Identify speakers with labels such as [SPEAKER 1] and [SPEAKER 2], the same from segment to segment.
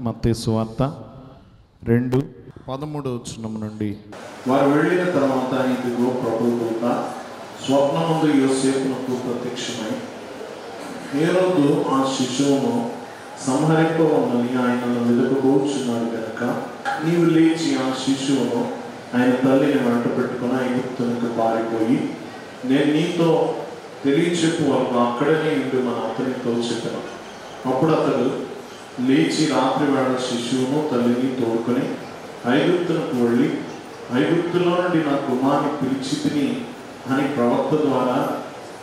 [SPEAKER 1] మత్తయి సువార్త 2:13 నుండి.
[SPEAKER 2] వారు వెళ్ళిన తర్వాత ఇదిగో ప్రభువు దూత స్వప్నమందు యోసేపునకు ప్రత్యక్షమై, హేరోదు ఆ శిశువును సంహరింపవలనని ఆయనను వెదకబోచున్నాడు కనుక నీవు లేచి ఆ శిశువును ఆయన తల్లిని వెంట పెట్టుకుని ఐగుప్తునికి పారిపోయి నేను నీతో తెలియచెప్పు వరకు అక్కడనే ఇండు మన అతనితో చెప్పాను. అప్పుడు అతడు లేచి రాత్రి వేళ శిశువును తల్లిని తోడుకొని ఐగుప్తునకు వెళ్ళి, ఐగుప్తులో నుండి నా కుమారుని పిలిచి తిని అని ప్రవక్త ద్వారా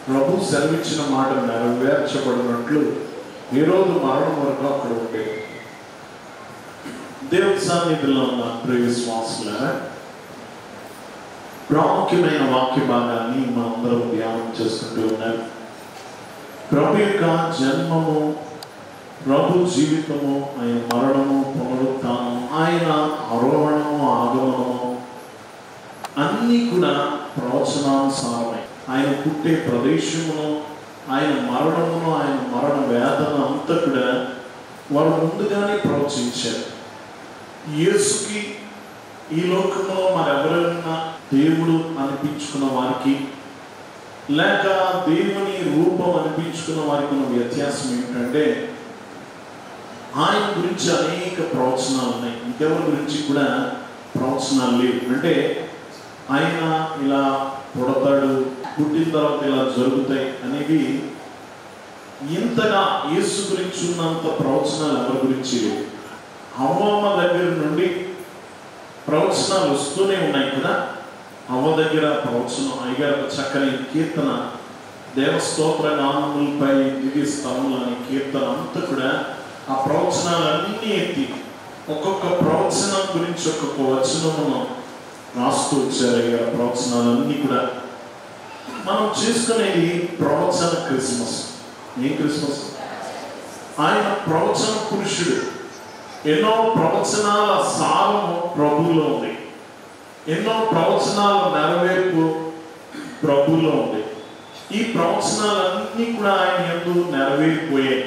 [SPEAKER 2] ప్రభు సెలవిచ్చిన మాట నెరవేర్చబడినట్లు హేరోదు మరణం వరకు అక్కడ ఉండేది. దేవుని సన్నిధిలో ఉన్న ప్రియ విశ్వాసులారా, ప్రాముఖ్యమైన వాక్య భాగాన్ని మనందరం ధ్యానం చేసుకుంటూ ఉన్నారు. ప్రభు యొక్క జన్మము, ప్రభు జీవితము, ఆయన మరణము, పునరుత్థానం, ఆయన ఆరోహణము, ఆగమనము అన్నీ కూడా ప్రవచనానుసారమే. ఆయన పుట్టే ప్రదేశమును, ఆయన మరణమును, ఆయన మరణ వేదన అంతా కూడా వారు ముందుగానే ప్రవచించారు. యేసుకి ఈ లోకంలో మరెవరైనా దేవుడు అనిపించుకున్న వారికి లేక దేవుని రూపం అనిపించుకున్న వారికి ఉన్న వ్యత్యాసం ఏమిటంటే, ఆయన గురించి అనేక ప్రవచనాలు ఉన్నాయి, ఇంకెవరి గురించి కూడా ప్రవచనాలు లేవు. అంటే ఆయన ఇలా పుడతాడు, పుట్టిన తర్వాత ఇలా జరుగుతాయి అనేవి ఇంతగా యేసు గురించి ఉన్నంత ప్రవచనాలు ఎవరి గురించి లేవు. అవ్వమ్మ దగ్గర నుండి ప్రవచనాలు వస్తూనే ఉన్నాయి కదా. అవ్వ దగ్గర ప్రవచనం, అయ్యగారు చక్కని కీర్తన, దేవస్తోత్ర నామములపై దివ్య స్థలములు అనే కీర్తన అంతా కూడా ఆ ప్రవచనాలన్నీ ఎత్తి ఒక్కొక్క ప్రవచనం గురించి ఒక్కొక్క వచనమును రాస్తూ వచ్చారు. అయ్యగారు ప్రవచనాలన్నీ కూడా మనం చేసుకునేది ప్రవచన క్రిస్మస్. ఏం క్రిస్మస్? ఆయన ప్రవచన పురుషుడు. ఎన్నో ప్రవచనాల సారము ప్రభువులో ఉంది, ఎన్నో ప్రవచనాల నెరవేర్పు ప్రభువులో ఉంది. ఈ ప్రవచనాలన్నీ కూడా ఆయన యందు నెరవేరిపోయాయి.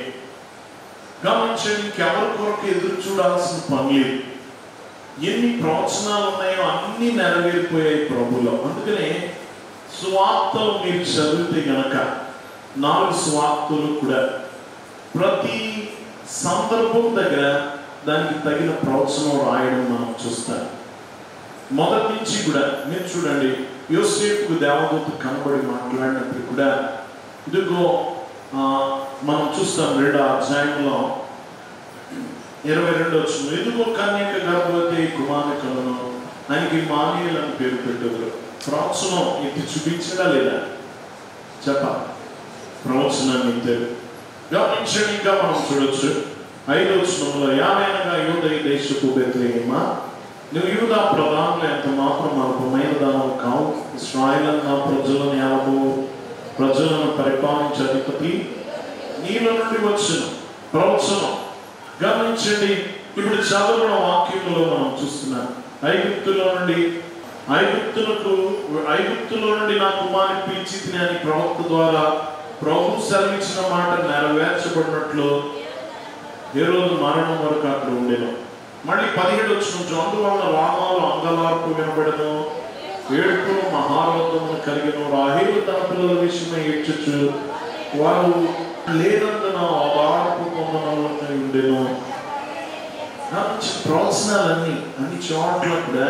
[SPEAKER 2] గమనించండి, ఇంకెవరి కొరకు ఎదురు చూడాల్సిన పని లేదు. ఎన్ని ప్రవచనాలు ఉన్నాయో అన్నీ నెరవేరిపోయాయి ప్రభువులో. అందుకనే సువార్తలు మీరు చదివితే గనక 4 సువార్తలు కూడా ప్రతి సందర్భం దగ్గర దానికి తగిన ప్రవచనం రాయడం మనం చూస్తాం. మొదటి నుంచి కూడా మీరు చూడండి, యోసేపుకు దేవదూత కనబడి మాట్లాడినప్పుడు కూడా ఇదిగో మనం చూస్తాం 2వ అధ్యాయంలో 22 వచనం, ఇదిగో కన్యక గర్భవతి కుమారుని కనును, ఆయనకి ఇమ్మానుయేలు అని పేరు పెట్టారు. ప్రవచనం ఎత్తి చూపించడా లేదా? చెప్పాలి, ప్రవచనాన్ని ఇచ్చారు. గమనించండి, ఇంకా మనం చూడొచ్చు 5వ వచనంలో, యావైనగా యూదయ దేశపు బెత్లెహేమా, నువ్వు యూదా ప్రధానులు ఎంత మాత్రం అల్పమైన దానవు కావు, ఇశ్రాయేలు నా ప్రజలను యావబో ప్రజలను పరిపాలించే అధిపతి నీలో నుండి వచ్చిన ప్రవచనం. గమనించండి, ఇప్పుడు చదువుల వాక్యంలో మనం చూస్తున్నాం, ఐగుప్తులో నుండి నా కుమారుని పిలిచి తిని అని ప్రవక్త ద్వారా ప్రభు సెలవిచ్చిన మాట నెరవేర్చబడినట్లు హేరోదు మరణం వరకు అక్కడ ఉండేను. మళ్ళీ 17 వచనం, అందువలన రామాలు అంగలార్పు వినబడను, ఏడుపు మహారోధమును కలిగిన రాహేలు తన పిల్లల విషయమై ఏడ్చొచ్చు, వారు లేనందున ఆధారపు కొమ్మనై ఉండేను. ప్రవచనాలన్నీ అన్ని చోట్ల కూడా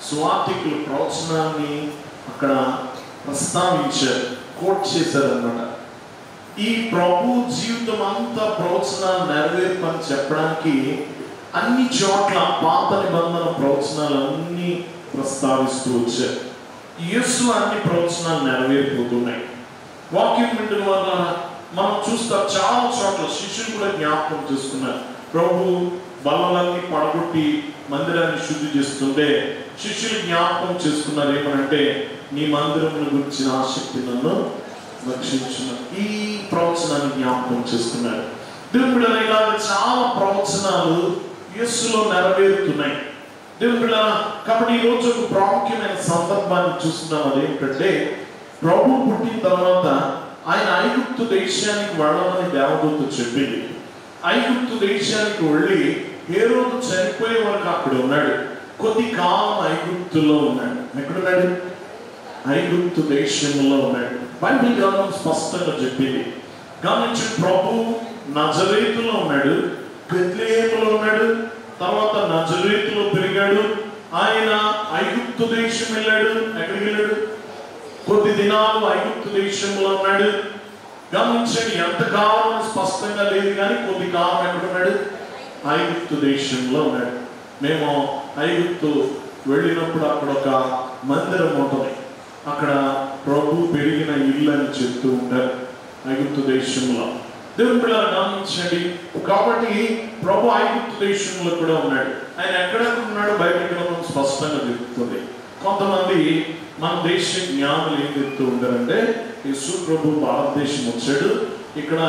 [SPEAKER 2] స్వాతికులు ప్రవచనాన్ని అక్కడ ప్రస్తావించారు, కోట్ చేశారన్నమాట. ఈ ప్రభు జీవితం అంతా ప్రవచనాలు నెరవేర్పని చెప్పడానికి అన్ని చోట్ల పాత నిబంధన ప్రవచనాలన్నీ ప్రస్తావిస్తూ వచ్చారు. యేసు అన్ని ప్రవచనాలు నెరవేరిపోతున్నాయి. వాక్యం వింటున్న వల్ల మనం చూస్తాం, చాలా చోట్ల శిష్యులు కూడా జ్ఞాపకం చేసుకున్నారు. ప్రభు బల్లలన్నీ పడగొట్టి మందిరాన్ని శుద్ధి చేస్తుంటే శిష్యులు జ్ఞాపకం చేసుకున్నారు, ఏమనంటే నీ మందిరమును గురించిన ఆసక్తి నన్ను రక్షించిన. ఈ ప్రవచనాన్ని జ్ఞాపకం చేసుకున్నారు. దేవుడు ఇలాగ చాలా ప్రవచనాలు యేసులో నెరవేరుతున్నాయి. దేవుడు కాబట్టి ఈ రోజు ఒక ప్రాముఖ్యమైన సందర్భాన్ని చూస్తున్నాం. అదేంటంటే, ప్రభు పుట్టిన తర్వాత ఆయన ఐగుప్తు దేశానికి వెళ్ళమని దేవదూత చెప్పింది. ఐగుప్తు దేశానికి వెళ్ళి హేరోదు చనిపోయే వరకు అక్కడ ఉన్నాడు. కొద్ది కాలం ఐగుప్తులో ఉన్నాడు. ఎక్కడున్నాడు? ఐగుప్తు దేశంలో ఉన్నాడు. బైబిల్ గ్రంథం స్పష్టంగా చెప్పింది. గమనించి ప్రభు నజరేతులో ఉన్నాడు, బెత్లెహేములో ఉన్నాడు, తర్వాత నజరేతులో పెరిగాడు. ఆయన ఐగుప్తు దేశం వెళ్ళాడు. ఎక్కడికి వెళ్ళాడు? కొద్ది దినాలు ఐగుప్తు దేశంలో ఉన్నాడు. గమనించండి, ఎంతకాలం స్పష్టంగా లేదు కానీ కొద్ది కాలం ఎక్కడున్నాడు? ఐగుప్తు దేశంలో ఉన్నాడు. మేము ఐగుప్తు వెళ్ళినప్పుడు అక్కడ ఒక మందిరం ఉంటుంది. అక్కడ ప్రభు పెరిగిన ఇల్లు అని చెప్తూ ఉంటారు ఐగుప్తు దేశంలో. దేవుని పిల్లలు గమనించండి. కాబట్టి ప్రభు ఐగుప్తు దేశంలో కూడా ఉన్నాడు. ఆయన ఎక్కడ ఉన్నాడు? బైబిల్ గ్రంథం స్పష్టంగా చెప్తుంది. కొంతమంది మన దేశ జ్ఞానులు ఏం చెప్తూ ఉంటారంటే, యేసు ప్రభు భారతదేశం వచ్చాడు, ఇక్కడ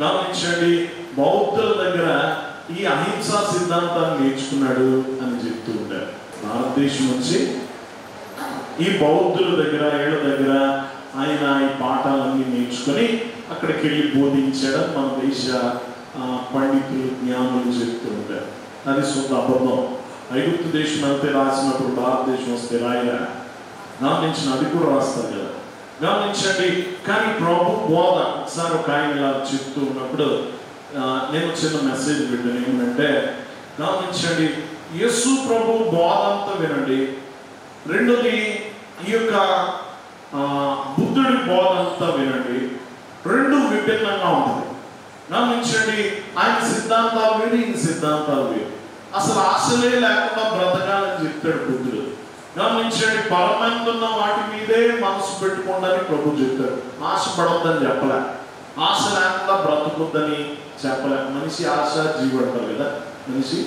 [SPEAKER 2] గమనించండి బౌద్ధుల దగ్గర ఈ అహింసా సిద్ధాంతాన్ని నేర్చుకున్నాడు అని చెప్తూ ఉంటారు. భారతదేశం వచ్చి ఈ బౌద్ధుల దగ్గర ఏళ్ళ దగ్గర ఆయన ఈ పాఠాలన్నీ నేర్చుకొని అక్కడికి వెళ్ళి బోధించాడని మన దేశ పండితులు జ్ఞానులు చెప్తూ ఉంటారు. అది సొంత అబద్ధం. ఐగుప్తు దేశం అంతే రాసినప్పుడు భారతదేశం వస్తే రాయరా? గమనించిన అది కూడా రాస్తారు కదా. గమనించండి. కానీ ప్రభు బోధ ఒకసారి ఒక ఆయన ఇలా చెప్తూ ఉన్నప్పుడు నేను చిన్న మెసేజ్ పెట్టాను. ఏమంటే గమనించండి, యేసు ప్రభు బోధ అంతా వినండి. రెండోది ఈ యొక్క బుద్ధుడి బోధ అంతా వినండి. రెండు విభిన్నంగా ఉంటుంది. గమనించండి, ఆయన సిద్ధాంతాలు వేరు, ఈయన సిద్ధాంతాలు వేరు. అసలు ఆశలే లేకుండా బ్రతకాలని చెప్తాడు బుద్ధుడు. గమనించండి, పరమందున్న వాటి మీదే మనసు పెట్టుకోండి ప్రభు చెప్తాడు. ఆశ పడొద్దని చెప్పలే, ఆశ లేకుండా బ్రతకొద్దని చెప్పలే. మనిషి ఆశా జీవి అంటారు కదా. మనిషి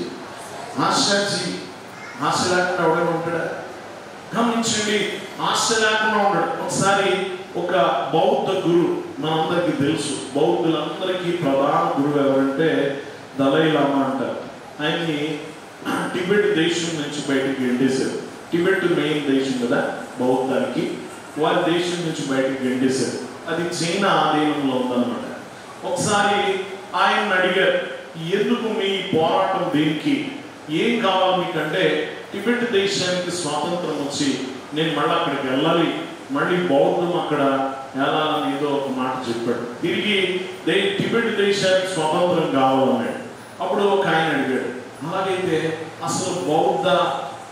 [SPEAKER 2] ఆశా జీవి. ఆశ లేకుండా ఎవడైనా ఉంటాడా? గమనించండి, ఆశ లేకుండా ఉండడు. ఒకసారి ఒక బౌద్ధ గురు, మనందరికీ తెలుసు, బౌద్ధులందరికీ ప్రధాన గురువు ఎవరంటే దలై లామా అంటారు. ఆయన్ని టిబెట్ దేశం నుంచి బయటకు గెంటేశారు. టిబెట్ మెయిన్ దేశం కదా బౌద్ధానికి. వారి దేశం నుంచి బయటకు గెంటేశారు. అది చైనా ఆధీనంలో ఉందన్నమాట. ఒకసారి ఆయన అడిగారు, ఎందుకు మీ పోరాటం దేనికి, ఏం కావాలి మీకంటే, టిబెట్ దేశానికి స్వాతంత్రం వచ్చి నేను మళ్ళీ అక్కడికి వెళ్ళాలి, మళ్ళీ బౌద్ధం అక్కడ వెళ్ళాలని ఏదో ఒక మాట చెప్పాడు. తిరిగి టిబెట్ దేశానికి స్వాతంత్రం కావాలన్నాడు. అప్పుడు ఒక ఆయన అడిగాడు, అలాగైతే అసలు బౌద్ధ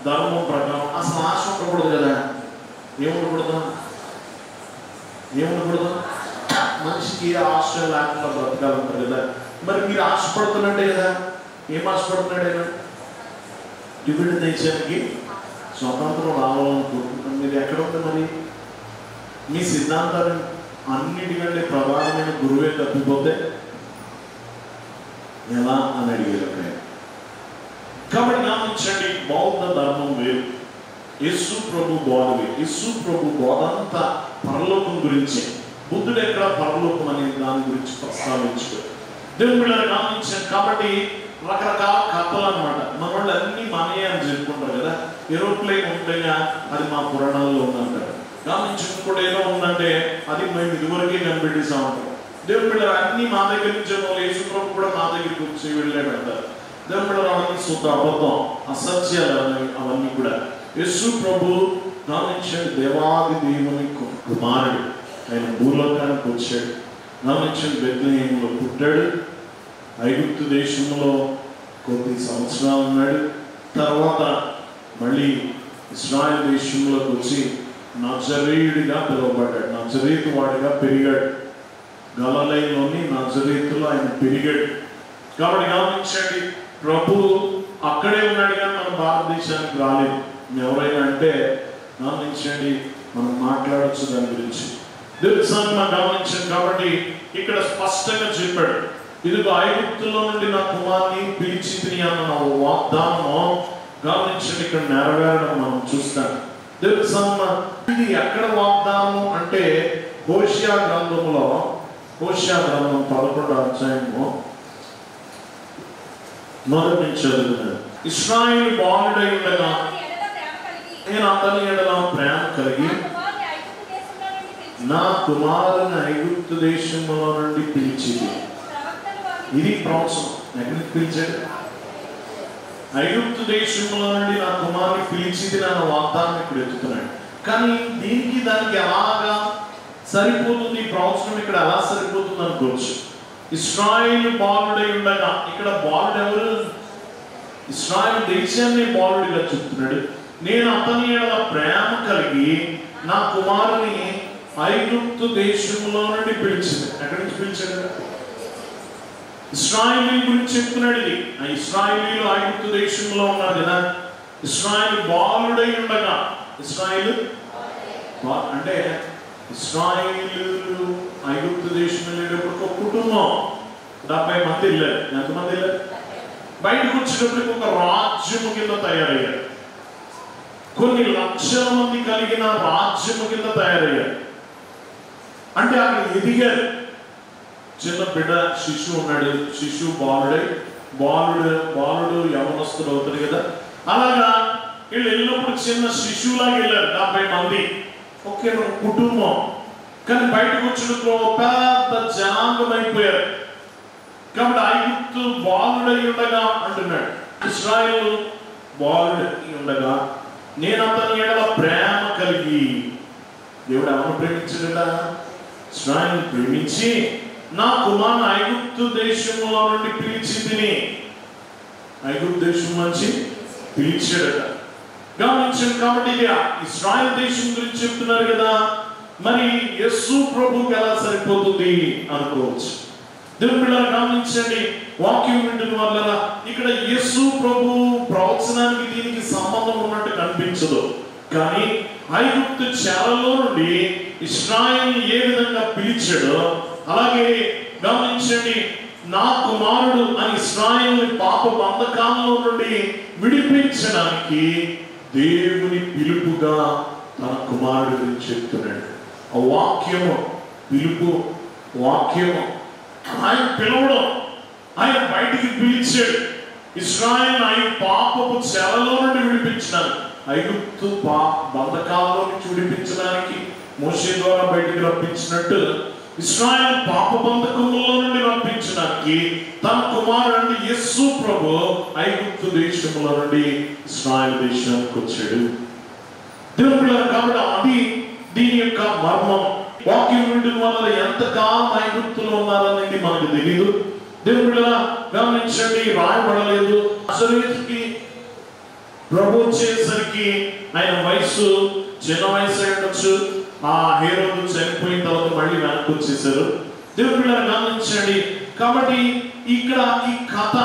[SPEAKER 2] ధర్మం ప్రకారం అసలు ఆశ ఉండకూడదు కదా? ఏముండకూడదు? ఏముండకూడదు? మనిషికి ఆశ లేకుండా బ్రతకాలంటారు కదా. మరి మీరు ఆశపడుతున్నట్టే కదా. ఏం ఆశపడుతున్నాడు ఆయన? టిబెట్ దేశానికి స్వతంత్రం రావాలనుకుంటున్నాం. మీరు ఎక్కడ ఉంది మరి? మీ సిద్ధాంతాలు అన్నిటికంటే ప్రధానమైన గురువే తప్పిపోతే ఎలా అని అడిగారు అక్కడ. కాబట్టి గమనించండి, బౌద్ధ ధర్మం వేరు, యేసు ప్రభు బోధ వేరు. యేసు ప్రభు బోధ అంతా పరలోకం గురించి. బుద్ధుడు ఎక్కడ పరలోకం అనే దాని గురించి ప్రస్తావించాడు. దేవుని బిడ్డలు గమనించాను. కాబట్టి రకరకాల కథలు అనమాట. మన వాళ్ళు అన్ని మనయే అని చెప్పుకుంటారు కదా. ఏరోప్లేన్ ఉంటేగా అది మా పురాణాల్లో ఉందంటారు. గమనించుకుంటే ఏదో ఉందంటే అది మేము ఇదివరకే కనిపెట్టేసా ఉంటాం. దేవుని బిడ్డలు అన్ని మా దగ్గర నుంచి యేసు ప్రభు కూడా మా దగ్గరికి వచ్చి వెళ్ళాడు అంటారు. దేవుని బిడ్డలు అవన్నీ శుద్ధ అబద్ధం, అసత్యాలు అవన్నీ కూడా. యేసు ప్రభు గమనించండి, దేవాది దేవుని కుమారుడు. ఆయన భూలోకానికి వచ్చాడు. గమనించండి, బెత్లెహేములో పుట్టాడు. ఐగుప్తు దేశంలో కొద్ది సంవత్సరాలు ఉన్నాడు. తర్వాత మళ్ళీ ఇశ్రాయేల్ దేశంలోకి వచ్చి నజరేయుడిగా పిలువబడ్డాడు. నజరేతు వాడిగా పెరిగాడు. గలిలయలోని నజరేతులో ఆయన పెరిగాడు. కాబట్టి గమనించండి, ప్రభు అక్కడే ఉన్నాడు కానీ మన భారతదేశానికి రాలేదు. ఎవరైనా అంటే గమనించండి, మనం మాట్లాడచ్చు దాని గురించి. దేవుని మనం గమనించండి. కాబట్టి ఇక్కడ స్పష్టంగా చెప్పాడు, ఇదిగో ఐగుప్తులో నుండి నా కుమార్ని పిలిచి అన్న వాగ్దానము గమనించండి ఇక్కడ నెరవేరడం మనం చూస్తాం. దేవుని ఇది ఎక్కడ వాగ్దానము అంటే హోషియా గ్రంథంలో, హోషియా గ్రంథం 11వ అధ్యాయము మొదటి నుంచి చదువుతున్నాను. ఇశ్రాయేలు బాలుడై ఉండగా నేను అతని ఎడల ప్రేమ కలిగి నా కుమారుని ఐగుప్తు దేశంలో నుండి పిలిచింది. ఇది ప్రవచనం. ఎక్కడికి పిలిచాడు? ఐగుప్తు దేశంలో నుండి నా కుమారుని పిలిచింది నా వాగ్దానం ఇక్కడ ఎత్తుతున్నాడు. కానీ దీనికి దానికి ఎలాగా సరిపోతుంది, ప్రవచనం ఇక్కడ ఎలా సరిపోతుంది అనుకోవచ్చు. ఇశ్రాయేలు బాలుడై ఉండగా, ఇక్కడ బాలుడు ఎవరు? ఇశ్రాయేలు దేశాన్ని బాలుడిగా చెప్తున్నాడు. నేను అతని ఎడల ప్రేమ కలిగి నా కుమారుని ఐగుప్తు దేశంలో నుండి పిలిచింది. ఎక్కడి నుంచి పిలిచాడు? ఇశ్రాయేలు గురించి చెప్తున్నాడు. ఇది ఆ ఇశ్రాయేలీలు ఐగుప్తు దేశంలో ఉన్నారు కదా. ఇశ్రాయేలు బాలుడై ఉండగా, ఇశ్రాయేలు అంటే ఇశ్రాయేలీలు ఐగుప్తు దేశంలో వెళ్ళేటప్పుడు ఒక కుటుంబం 70 మంది వెళ్ళారు. ఎంతమంది వెళ్ళారు? బయటకు వచ్చేటప్పటికి ఒక రాజ్యము కింద తయారయ్యారు. కొన్ని లక్షల మంది కలిగిన రాజ్యము కింద తయారయ్యారు. అంటే అక్కడ ఎదిగారు. చిన్న బిడ్డ శిశువు ఉన్నాడు, శిశువు బాలుడు యవనస్తుడు అవుతాడు కదా. అలాగా వీళ్ళు వెళ్ళినప్పుడు చిన్న శిశువులాగా వెళ్ళారు 70 మంది, ఒకే కుటుంబం. కానీ బయటకు వచ్చినప్పుడు పెద్ద జనాంగం అయిపోయారు. కాబట్టి ఐగుప్తు బాలుడై ఉండగా అంటున్నాడు, ఇశ్రాయేలు బాలుడై ఉండగా నేను అతని ఎడల ప్రేమ కలిగి. దేవుడు ఎవరు ప్రేమించాడా? ఇశ్రాయేలు ప్రేమించి నా కుమారుని ఐగుప్తు దేశంలో నుండి పిలిచి తిని, ఐగుప్తు దేశం నుంచి పిలిచాడట. గమనించండి. కాబట్టి ఇది ఇశ్రాయేల్ దేశం గురించి చెప్తున్నారు కదా. మరి యేసు ప్రభుకి ఎలా సరిపోతుంది అనుకోవచ్చు. దేవుని బిడ్డలారా గమనించండి, వాక్యం వింటున్న వల్ల ఇక్కడ యేసు ప్రభు ప్రవచనానికి దీనికి సంబంధం ఉన్నట్టు కనిపించదు. కానీ ఐగుప్తు చెరలో నుండి ఇశ్రాయేల్ ఏ విధంగా పిలిచాడో అలాగే గమనించండి, నా కుమారుడు అని ఇశ్రాయేలు పాప బంధకాలలో నుండి విడిపించడానికి దేవుని పిలుపుగా తన కుమారుడు గురించి చెప్తున్నాడు. ఆ వాక్యము పిలుపు, వాక్యము ఆయన పిలవడం, ఆయన బయటికి పిలిచాడు. ఇశ్రాయేలు ఆయన పాపపు చెరలో నుండి విడిపించడానికి, ఐగుప్తు బంధకాలలో నుంచి విడిపించడానికి మోషే ద్వారా బయటికి రప్పించినట్టు ఇశ్రాయేలు పాప బంధకములో నుండి రప్పించడానికి తన కుమారుడు యేసు ప్రభు ఐగుప్తు దేశంలో నుండి ఇశ్రాయేలు దేశానికి వచ్చాడు. దేవుడు కాబట్టి అది దీని యొక్క మర్మం. వాక్యం వింటున్న వల్ల ఎంతకాలం ఐగుప్తులో ఉన్నారనేది మనకు తెలియదు. దేవుడు గమనించండి, రాయబడలేదు. అసలుకి ప్రభు వచ్చేసరికి ఆయన వయసు చిన్న వయసు ఉండొచ్చు. ఆ హేరోదు చనిపోయిన తర్వాత మళ్ళీ వెనక్కి వచ్చేసారు. దేవుడు పిల్లలు గమనించండి. కాబట్టి ఇక్కడ ఈ కథ,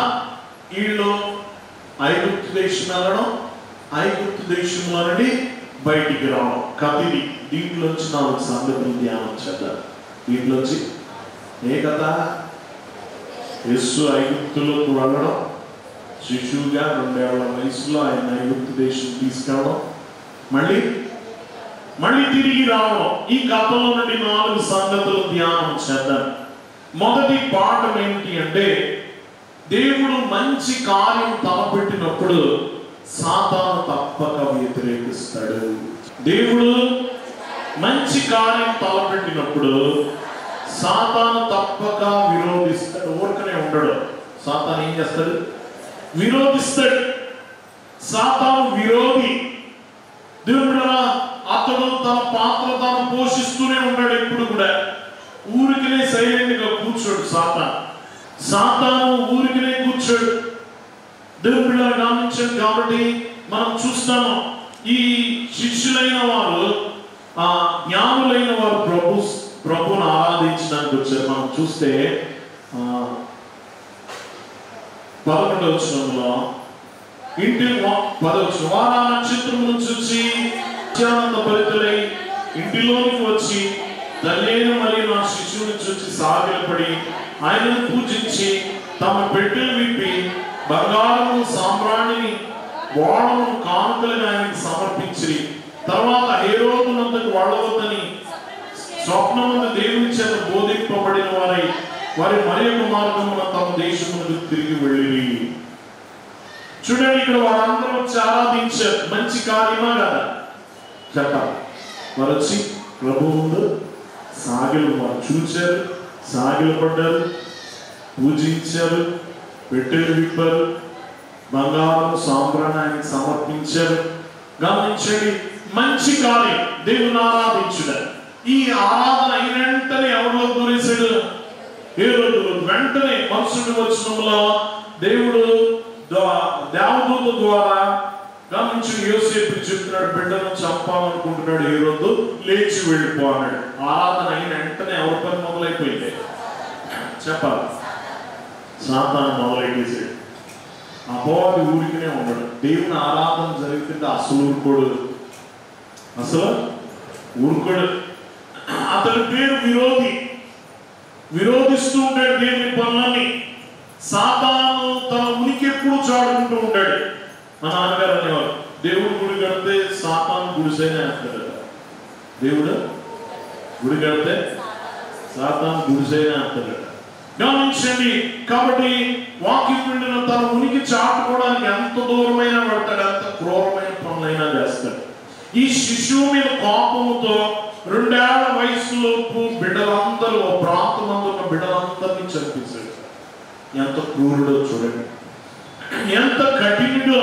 [SPEAKER 2] వీళ్ళు ఐగుప్తు దేశం వెళ్ళడం, ఐగుప్తు దేశంలో నుండి బయటికి రావడం కథ ఇది. దీంట్లోంచి 4 సంగతులు ధ్యానం చేద్దాం. దీంట్లోంచి ఏ కథ? యేసు ఐగుప్తులోకి వెళ్ళడం, శిశువుగా 2 ఏళ్ల వయసులో ఆయన ఐగుప్తు దేశం తీసుకెళ్ళడం, మళ్ళీ తిరిగి రావడం. ఈ కథలో నుండి 4 సంగతులు ధ్యానం చేద్దాం. మొదటి పాఠం ఏంటి అంటే, దేవుడు మంచి కార్యం తలపెట్టినప్పుడు సాతాను తప్పక వ్యతిరేకిస్తాడు. దేవుడు మంచి కార్యం తలపెట్టినప్పుడు సాతాను తప్పక విరోధిస్తాడు. ఊరికనే ఉండడు. సాతాను ఏం చేస్తాడు? విరోధిస్తాడు. సాతాను విరోధి. దేవుడు అతడు తన పాత్ర తాను పోషిస్తూనే ఉంటాడు. ఎప్పుడు కూడా ఊరికినే సైలెంట్ గా కూర్చోడు. సాతాను ఊరికినే కూర్చోడు. దేవుడు గమనించాడు. కాబట్టి మనం చూస్తాము, ఈ శిష్యులైన వారు, జ్ఞానులైన వారు ప్రభుని ఆరాధించడానికి వచ్చారు. మనం చూస్తే 11వ వచనంలో వారు ఆ నక్షత్రమును చూసి ఆనందభరితులై ఇంటిలోనికి వచ్చి తల్లిని మరియు నా శిశువుని చూసి సాగిలపడి ఆయనను పూజించి తమ పెట్టెలు విప్పి బంగారము సాంబ్రాణిని ఓడము కానుకలను ఆయనకు సమర్పించి తర్వాత హేరోదునందుకు వాళ్ళవద్దని స్వప్నమందు దేవుని చేత బోధింపబడిన వారి మరియొక మార్గమున తమ దేశమునకు తిరిగి వెళ్ళి. చూడండి, ఇక్కడ వారందరూ వచ్చి ఆరాధించారు. మంచి కార్యమా కదా చెప్పాలి. వారు వచ్చి ప్రభు ముందు వారు చూచారు, సాగిలు పడ్డారు, పూజించారు, పెట్టెలు విప్పారు, బంగారం సాంబ్రాన్ని ఆయనకి సమర్పించారు. గమనించండి, మంచి కార్యం దేవుని ఆరాధించడం. ఈ ఆరాధన అయిన వెంటనే ఎవరిలో దూరేశాడు? హేరోదులో. వెంటనే మరుసటి వచనంలో దేవుడు దేవదూత ద్వారా గమనించి యోసేపు చెప్తున్నాడు, బిడ్డను చంపాలనుకుంటున్నాడు హేరోదు, లేచి వెళ్ళిపో అన్నాడు. ఆరాధన అయిన వెంటనే ఎవరి పని మొదలైపోయింది చెప్పాలి? సాతాను మొదలైపోయాడు. అపవాది ఊరికినే ఉన్నాడు. దేవుని ఆరాధన జరుగుతుంటే అసలు ఊరుకోడు, అసలు ఊరుకోడు. అతని పేరు విరోధి. విరోధిస్తూ ఉంటాడు దేవుని పనులని. సాతాను తన ఉనికి ఎప్పుడు చాడుకుంటూ ఉంటాడు. మా నాన్నగారు అనేవారు, దేవుడు గుడి కడితే సాతాను గుడిసైనా వేస్తాడు. దేవుడు గుడి కడితే సాతాను గుడిసైనా వేస్తాడు. గమనించండి. కాబట్టి వాక్యం వింటున్న తన ఉనికి చాటుకోవడానికి ఎంత దూరమైనా పడతాడు, ఎంత క్రూరమైన పనులైనా చేస్తాడు. ఈ శిశువు మీద కోపముతో 2 ఏళ్ల వయసులోపు బిడ్డలందరూ, ప్రాంతమందు ఉన్న బిడ్డలందరినీ చంపేశాడు. ఎంత క్రూరుడో చూడండి, ఎంత కఠినుడో.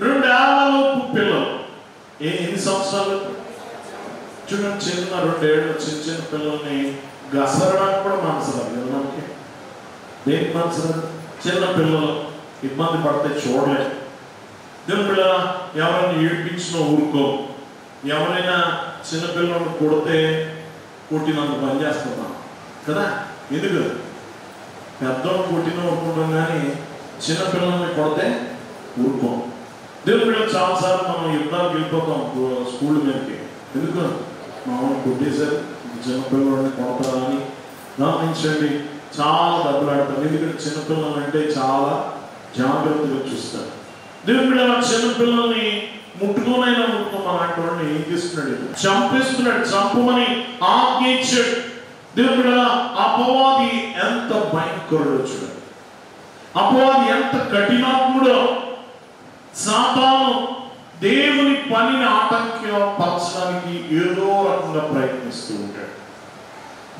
[SPEAKER 2] 2 ఏళ్లలోపు పిల్లలు, ఎన్ని సంవత్సరాలు చూడండి, చిన్న 2 ఏళ్ళు చిన్న పిల్లల్ని గసరడానికి కూడా మనసురాదు కదా మనకి. దేనికి మనసురాదు? చిన్న పిల్లలు ఇబ్బంది పడితే చూడలేదు. దేవుని పిల్లల ఎవరైనా ఏడిపించినా ఊరుకో. ఎవరైనా చిన్నపిల్లలను కొడితే కొట్టినంత పని చేస్తున్నాం కదా. ఎందుకు? పెద్దవాళ్ళు కొట్టిన ఊరుకుంటాం, కానీ చిన్నపిల్లల్ని కొడితే ఊరుకోం. దేవుని పిల్లలు చాలాసార్లు మనం యుద్ధాలకు వెళ్ళిపోతాం స్కూల్ మీదకి. ఎందుకు? మామూలు కొట్టేశారు, చిన్నపిల్లలని కొడతారా అని. గమనించండి, చాలా దెబ్బలాడతారు. ఎందుకంటే చిన్నపిల్లలు అంటే చాలా జాగ్రత్తగా చూస్తారు. దేవుని పిల్లల చిన్నపిల్లల్ని ముట్టుకోనైనా ముట్టుకోమని అలాంటి వాడిని ఏం చేస్తున్నాడు? చంపేస్తున్నాడు. చంపమని ఆజ్ఞ ఇచ్చాడు. దేవుని పిల్లల అపవాది ఎంత భయంకరుడో చూడండి. అపవాది ఎంత కఠినాత్ముడో. సాతాను దేవుని పనిని ఆటంకపరచడానికి ఏదో రకంగా ప్రయత్నిస్తూ ఉంటాడు.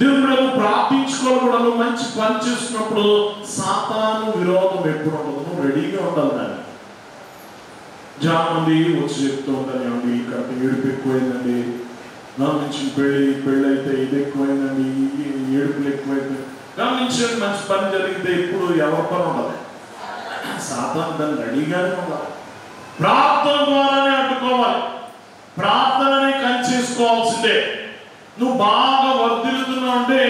[SPEAKER 2] దేవుడు ప్రార్థించుకోవడం, మంచి పని చేస్తున్నప్పుడు సాతాను విరోధం ఎప్పుడు ఉండదు, రెడీగా ఉండాలి. దాన్ని చాలా మంది వచ్చి చెప్తూ ఉంటారు, ఏమండి ఇక్కడ ఏడుపు ఎక్కువైందండి, గమనించిన పెళ్ళి అయితే ఇది ఎక్కువైందండి, ఏడుపులు ఎక్కువైంది. గమనించండి, మంచి పని జరిగితే ఇప్పుడు ఎవరి పని ఉండదు, సాతాను దాన్ని రెడీగానే ఉండాలి. ప్రార్థన ద్వారానే అడ్డుకోవాలి, ప్రార్థననే కంచేసుకోవాల్సిందే. నువ్వు బాగా వర్ధిల్లుతున్నావు అంటే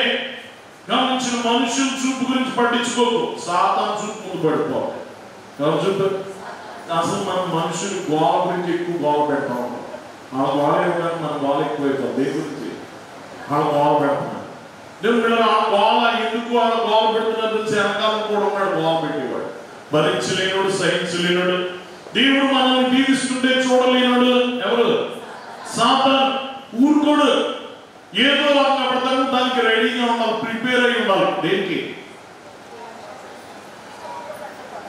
[SPEAKER 2] గమనించిన మనుషుల చూపు గురించి పట్టించుకోకు, సాతాను చూపు ముందు పడిపోవాలి. ఎవరు చూపు? అసలు మనం మనుషులు గోల గురించి ఎక్కువ గోల పెడతా ఉంటాం. వాళ్ళ గోల ఇవ్వడానికి మన గోల ఎక్కువైపోతుంది. దేని గురించి? వాళ్ళ గోల పెడుతున్నారు. దేవుడు ఆ గోల ఎందుకు వాళ్ళ గోల పెడుతున్నారు తెలిసి వెనకాలం కూడా ఉన్నాడు గోల పెట్టేవాడు. భరించలేనుడు, సహించలేనుడు. దేవుడు మనల్ని దీవిస్తుంటే చూడలేనుడు ఎవరు? సాతాను. ఊరుకోడు, ఏదో రకంగా పడతాడు. దానికి రెడీగా ఉండాలి, ప్రిపేర్ అయి ఉండాలి. దేనికి?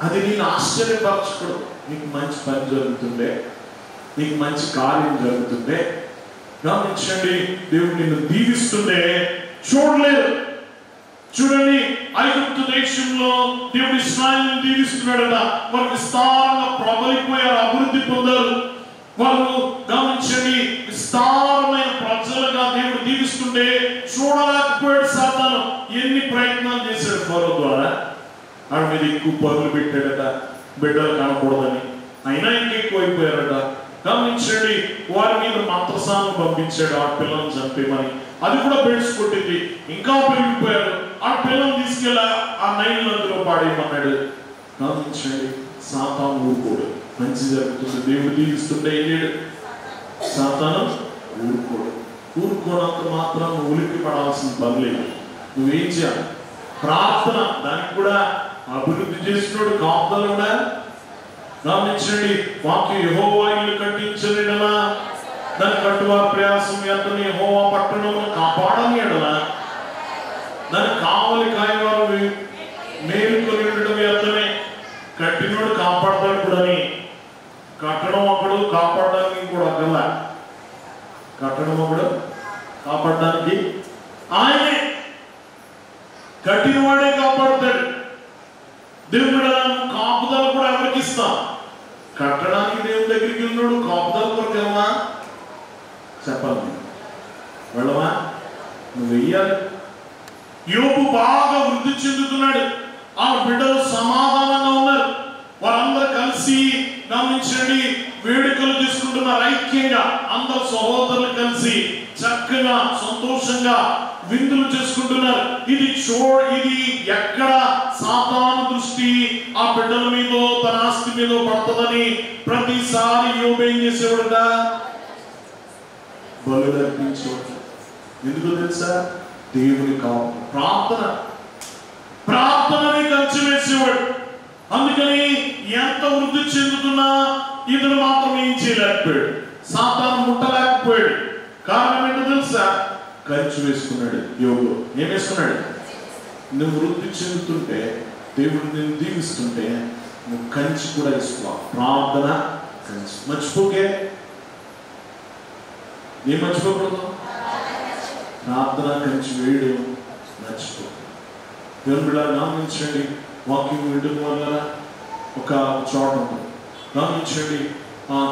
[SPEAKER 2] అది నేను ఆశ్చర్యపరచకూడదు. నీకు మంచి పని జరుగుతుండే, నీకు మంచి కార్యం జరుగుతుండే గమనించండి, దేవుడు నిన్ను దీవిస్తుండే చూడలేదు. చూడండి, ఐగుప్తు దేశంలో దేవుడు ఇశ్రాయేలును దీవిస్తున్నాడట. వారు విస్తారంగా ప్రబలిపోయారు, అభివృద్ధి పొందారు. వారు గమనించండి, విస్తారమైన ప్రజలుగా దేవుడు దీవిస్తుంటే చూడలేకపోయాడు సాతాను. ఎన్ని ప్రయత్నాలు చేశాడు ఫరో ద్వారా. ఆడ మీద ఎక్కువ పనులు పెట్టాడట, బిడ్డలు కనకూడదని. అయినా ఇంకెక్కువ అయిపోయారట. గమనించండి, వారి మీద మంత్రసాలను పంపించాడు ఆ పిల్లలను చంపేమని. అది కూడా బెడ్స్ కొట్టింది, ఇంకా పెరిగిపోయారు. ఆ పిల్లల్ని తీసుకెళ్ళి ఆ నైల్ నదిలో పాడేయమన్నాడు. గమనించండి, సాతాను ఊరుకోడు. మంచి జరుగుతుంది, దేవుడు దీవిస్తుంటే ఏం చేయడు సాతాను? ఊరుకోడు. ఊరుకోనంత మాత్రం ఉలిక్కి పడాల్సిన పని లేదు. నువ్వేం చేయాలి? ప్రార్థన. దానికి కూడా అభివృద్ధి చేసినోడు, కాపుదల కూడా. గమనించండి, వాక్యం యెహోవా ఇల్లు కట్టించని ఎడల దాని కట్టువారి ప్రయాసం ఎంతని, యెహోవా పట్టణమును కాపాడని ఎడల దాన్ని కావలి కాయవారు మేలుకొని ఉండడం ఎంతనే. కట్టినోడు కాపాడతాడు కూడా. కట్టడం ఒకడు, కాపాడడానికి కూడా ఒకలా. కట్టడం ఒకడు, కాపాడడానికి ఆయనే. కట్టినవాడే కాపాడుతాడు. దేవుడు కాపుదల కూడా ఎవరికి కట్టడానికి దేవుని దగ్గరికి ఉన్నాడు, కాపుదల కొరకు వెళ్ళవా? చెప్పాలి, వెళ్ళవా? నువ్వు వెయ్యాలి. యోబు బాగా వృద్ధి చెందుతున్నాడు, ఆ బిడ్డలు సమాధానంగా ఉన్నారు. వారందరూ కలిసి గమనించండి, వేడుకలు చేసుకుంటున్నారు ఐక్యంగా. అందరు సహోదరులు కలిసి చక్కగా సంతోషంగా విందులు చేసుకుంటున్నారు. ఇది ఎక్కడ సాతాను దృష్టి ఆ బిడ్డల మీదో తన ఆస్తి మీదో పడుతుందని ప్రతిసారి యోబు ఏం చేసేవాడుగా? బలులు అర్పించేవాడు. ఎందుకు తెలుసా? దేవుని ప్రార్థనని కంచి వేసేవాడు. అందుకని ఎంత వృద్ధి చెందుతున్నా ఇతను మాత్రం ఏం చేయలేకపోయాడు, సాతాను ముట్టలేకపోయాడు. కారణం ఏంటో తెలుసా? కంచి వేసుకున్నాడు. యోబు ఏం వేసుకున్నాడు? నువ్వు వృద్ధి చెందుతుంటే, దేవుడు నేను దీవిస్తుంటే నువ్వు కంచి కూడా వేసుకోవాలి. ప్రార్థన కంచి మర్చిపోకే. ఏం మర్చిపోకూడదు? ప్రార్థన కంచి వేయడం మర్చిపో. దేవుని బిడ్డలారా గమనించండి, వాక్యం వినడం వల్ల ఒక చోట ఉంటుంది. గమనించండి,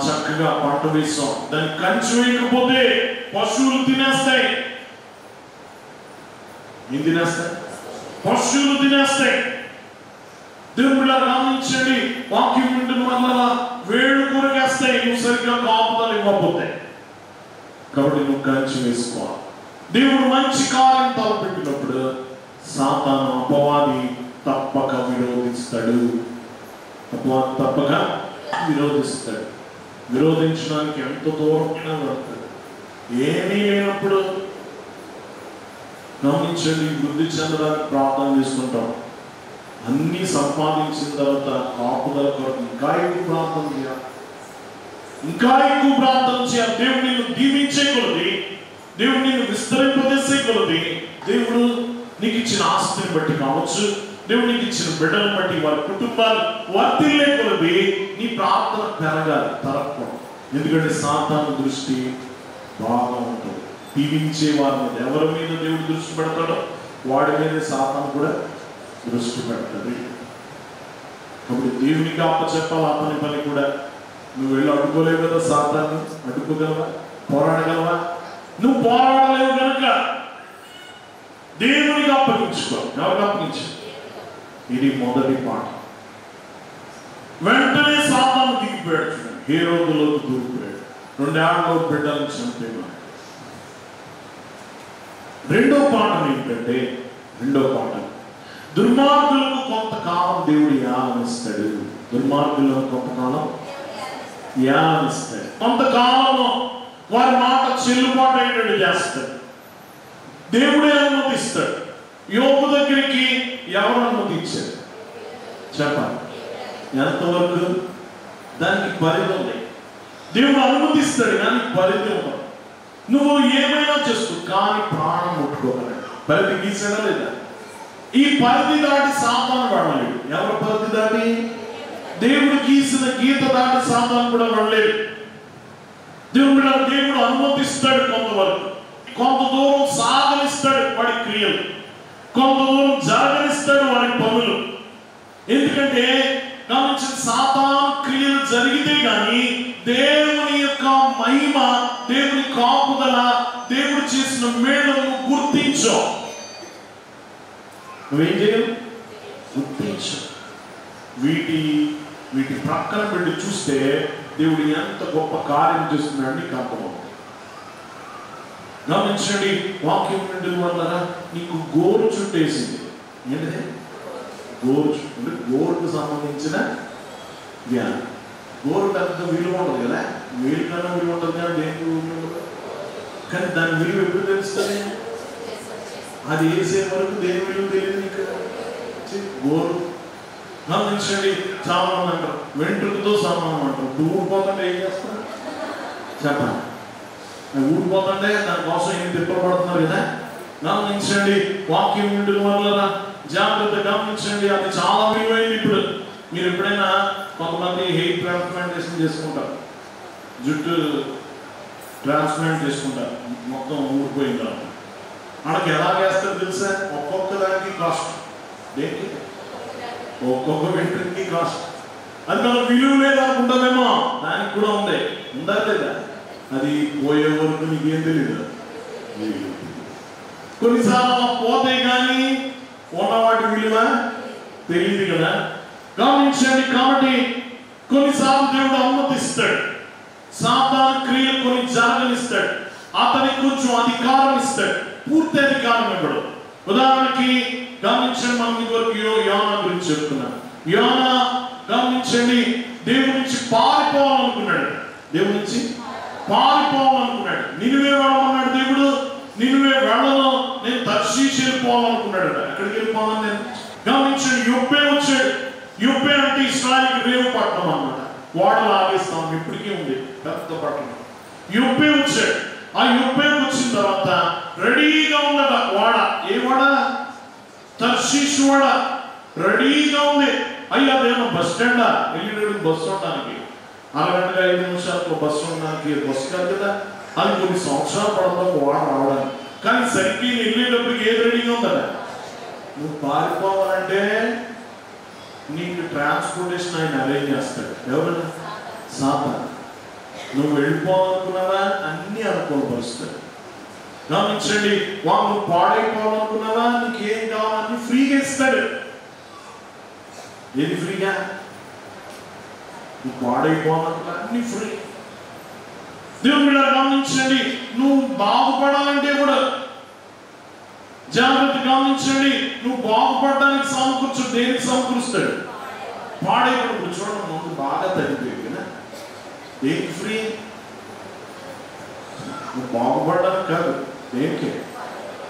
[SPEAKER 2] చక్కగా పంట వేస్తాం, దాన్ని కంచి వేయకపోతే పశువులు తినేస్తాయి. ఏం తినేస్తాయి? పశువులు తినేస్తాయి. దేవుని బిడ్డలారా గమనించండి, వాక్యం వినడం వల్ల వేళ్ళు కూరగేస్తాయి నువ్వు సరిగ్గా కాపుదల ఇవ్వకపోతే. కాబట్టి నువ్వు కంచి వేసుకోవాలి. దేవుడు మంచి కార్యం తలపెట్టినప్పుడు సాతాను అపవాది తప్పక విరోధిస్తాడు. అపవాది తప్పక విరోధిస్తాడు. విరోధించడానికి ఎంత దూరమైనా పడతాడు. ఏమీ లేనప్పుడు గమనించండి, వృద్ధి చెందడానికి ప్రార్థన చేసుకుంటాం. అన్నీ సంపాదించిన తర్వాత కాపుదల కొరకు ఇంకా ఎక్కువ ప్రార్థన చేయాలి, ఇంకా ఎక్కువ ప్రార్థన చేయాలి. దేవుడు నిన్ను దీవించే కొలది, దేవుడు నిన్ను విస్తరింపజేసే కొలది, దేవుడు నీకు ఇచ్చిన ఆస్తిని బట్టి కావచ్చు, దేవుడు నీకు ఇచ్చిన బిడ్డలను బట్టి, వారి కుటుంబాలు వర్తిల్లే కొలది నీ ప్రార్థన పెరగాలి, తరగకూడదు. ఎందుకంటే సాతాను దృష్టి బాగా ఉంటుంది. దీవించే వారి మీద, ఎవరి మీద దేవుడు దృష్టి పెడతాడో వాడి మీద సాతాను కూడా దృష్టి పెడతాడు. కాబట్టి దేవునికి అప్పచెప్పాలి ఆ పని కూడా. నువ్వు వెళ్ళి అడ్డుకోలేవు కదా సాతాన్ని. అడ్డుకోగలవా? పోరాడగలవా? నువ్వు పోరాడలేవు కనుక దేవునికి అప్పగించుకో. ఎవరికి అప్పగించు? ఇది మొదటి పాట. వెంటనే సాతాను దిగిపోయాడు. ఏ రోజులోకి దూరిపోయాడు. 2 ఏళ్లలో బిడ్డలను చంపేవాడు. రెండో పాట ఏంటంటే, దుర్మార్గులకు కొంతకాలం దేవుడు యాలనిస్తాడు. దుర్మార్గులకు కొంతకాలం యాలనిస్తాడు. కొంతకాలంలో వారి మాట చెల్లుబాటు అయ్యేటట్టు చేస్తాడు. దేవుడే అనుమతిస్తాడు. యోబు దగ్గరికి ఎవరు అనుమతించారు చెప్పాలి? ఎంతవరకు? దానికి పరిధి ఉంది. దేవుడు అనుమతిస్తాడు కానీ పరిధి ఉండదు. నువ్వు ఏమైనా చేసుకో కానీ ప్రాణం ముట్టుకోగలడు. పరిధి గీసాడా లేదా? ఈ పరిధి దాటి సాతాను వాడలేడు. ఎవరి పరిధి దాటి? దేవుడు గీసిన గీత దాటి సాతాను కూడా వాడలేడు. దేవుడు అనుమతిస్తాడు కొంతవరకు, కొంత దూరం సాగనిస్తాడు వాడి క్రియలు, కొంత దూరం జరగనిస్తాడు వాడి పనులు. ఎందుకంటే గమనించిన సాతాను క్రియలు జరిగితే గాని దేవుని యొక్క మహిమ, దేవుని కాపుదల, దేవుడు చేసిన మేళను గుర్తించు. నువ్వేం చేయవు? గుర్తించు. వీటి ప్రక్కన పెట్టి చూస్తే దేవుడు ఎంత గొప్ప కార్యం చేస్తున్నాడని నీకు అర్థమవుతుంది. గమనించండి, వాక్యం వినడం వల్ల నీకు గోరు చుట్టేసింది. ఏంటిది? గోరు చుట్టు అంటే గోరుకు సంబంధించిన జ్ఞానం. గోరు పెద్ద విలువ ఉండదు కదా, వేలు కన్నా విలువ ఉంటుంది కానీ దేనికి ఉండదు. కానీ దాని విలువ ఎప్పుడు తెలుస్తుంది? అది వేసే వరకు దేని విలువ తెలియదు నీకు. గోరు గమనించండి, చాలా మంది అంటారు వెంట్రుకతో సమానం అంటారు. ఊడిపోతుంటే ఏం చేస్తారు చెప్పండి? ఊడిపోతుంటే దానికోసం ఏం తిప్పబడుతున్నారు కదా. గమనించండి, వాక్యం వినడం వల్ల జాగ్రత్త గమనించండి, అది చాలా విలువైంది. ఇప్పుడు మీరు ఎప్పుడైనా కొంతమంది హెయిర్ ట్రాన్స్ప్లాంటేషన్ చేసుకుంటారు, జుట్టు ట్రాన్స్ప్లాంట్ చేసుకుంటారు, మొత్తం ఊడిపోయిన తర్వాత మనకి ఎలా వేస్తారు తెలుసా? ఒక్కొక్క దానికి కాస్ట్. దేనికి? ఒక్కొక్క వెంట్రుకకి కాస్ట్. అది మన విలువ లేదనుకుంటామేమో, దానికి కూడా ఉంది, ఉందా లేదా? అది పోయే వరకు నీకేం తెలీదు. కొన్నిసార్లు పోతే కానీ ఉన్నవాటి విలువ తెలియదు కదా, గమనించండి. కాబట్టి కొన్నిసార్లు దేవుడు అనుమతిస్తాడు, సాతాను క్రియలు కొన్ని జరగనిస్తాడు, అతనికి కొంచెం అధికారం ఇస్తాడు, పూర్తి అధికారం ఇవ్వడు. ఉదాహరణకి గమనించండి, మనం ఇదివరకు యోనా గురించి చెప్తున్నాం. యోనా గమనించండి, దేవుడి నుంచి పారిపోవాలనుకున్నాడు, దేవుడి నుంచి పారిపోవాలనుకున్నాడు. నినివే వెళ్ళమన్నాడు దేవుడు, నినివే వెళ్ళను, నేను తర్షీషు వెళ్ళిపోవాలనుకున్నాడు. ఎక్కడికి వెళ్ళిపోవాలని నేను గమనించండి. యొప్పే వచ్చాడు. యొప్పే అంటే ఇశ్రాయేలుకి రేవు పట్టణం అన్నమాట, వాడలు ఆగేస్తాం, ఇప్పటికీ ఉంది పెద్ద పట్టణం. యొప్పే వచ్చాడు. ఆ యొప్పేకి వచ్చిన తర్వాత రెడీగా ఉన్నట వాడ. ఏ వాడ? తర్షీషు వాడ రెడీగా ఉంది. అయ్యా అదేమో బస్ స్టాండా, వెళ్ళేటప్పుడు బస్సు ఉండడానికి 6 నిమిషాలకు బస్సు ఉండడానికి బస్సు కాదు కదా, అది కొన్ని సంవత్సరాలు పడతాం వాడ రావడానికి. కానీ సరికి వెళ్ళేటప్పటికి ఏది రెడీగా ఉందట? నువ్వు పారిపోవాలంటే నీకు ట్రాన్స్పోర్టేషన్ ఆయన అరేంజ్ చేస్తాడు. ఎవరన్నా? సాతాను. నువ్వు వెళ్ళిపోవాలనుకున్నావా, అన్ని అనుకూలపరుస్తాడు. గమనించండి, వాళ్ళు పాడైపోవాలనుకున్నావా, నీకేం కావాలని ఫ్రీగా ఇస్తాడు. ఏది ఫ్రీగా? నువ్వు పాడైపోవాలనుకున్నా అన్ని ఫ్రీ. దేవుడు మీరు గమనించండి, నువ్వు బాగుపడాలంటే కూడా జాగ్రత్త. గమనించండి, నువ్వు బాగుపడడానికి సమకూర్చు, దేనికి సమకూరుస్తాడు? పాడైపోయినప్పుడు చూడండి, ముందు బాగా తగ్గిపోయింది కదా, దేనికి ఫ్రీ? నువ్వు బాగుపడడానికి కాదు, దేనికి?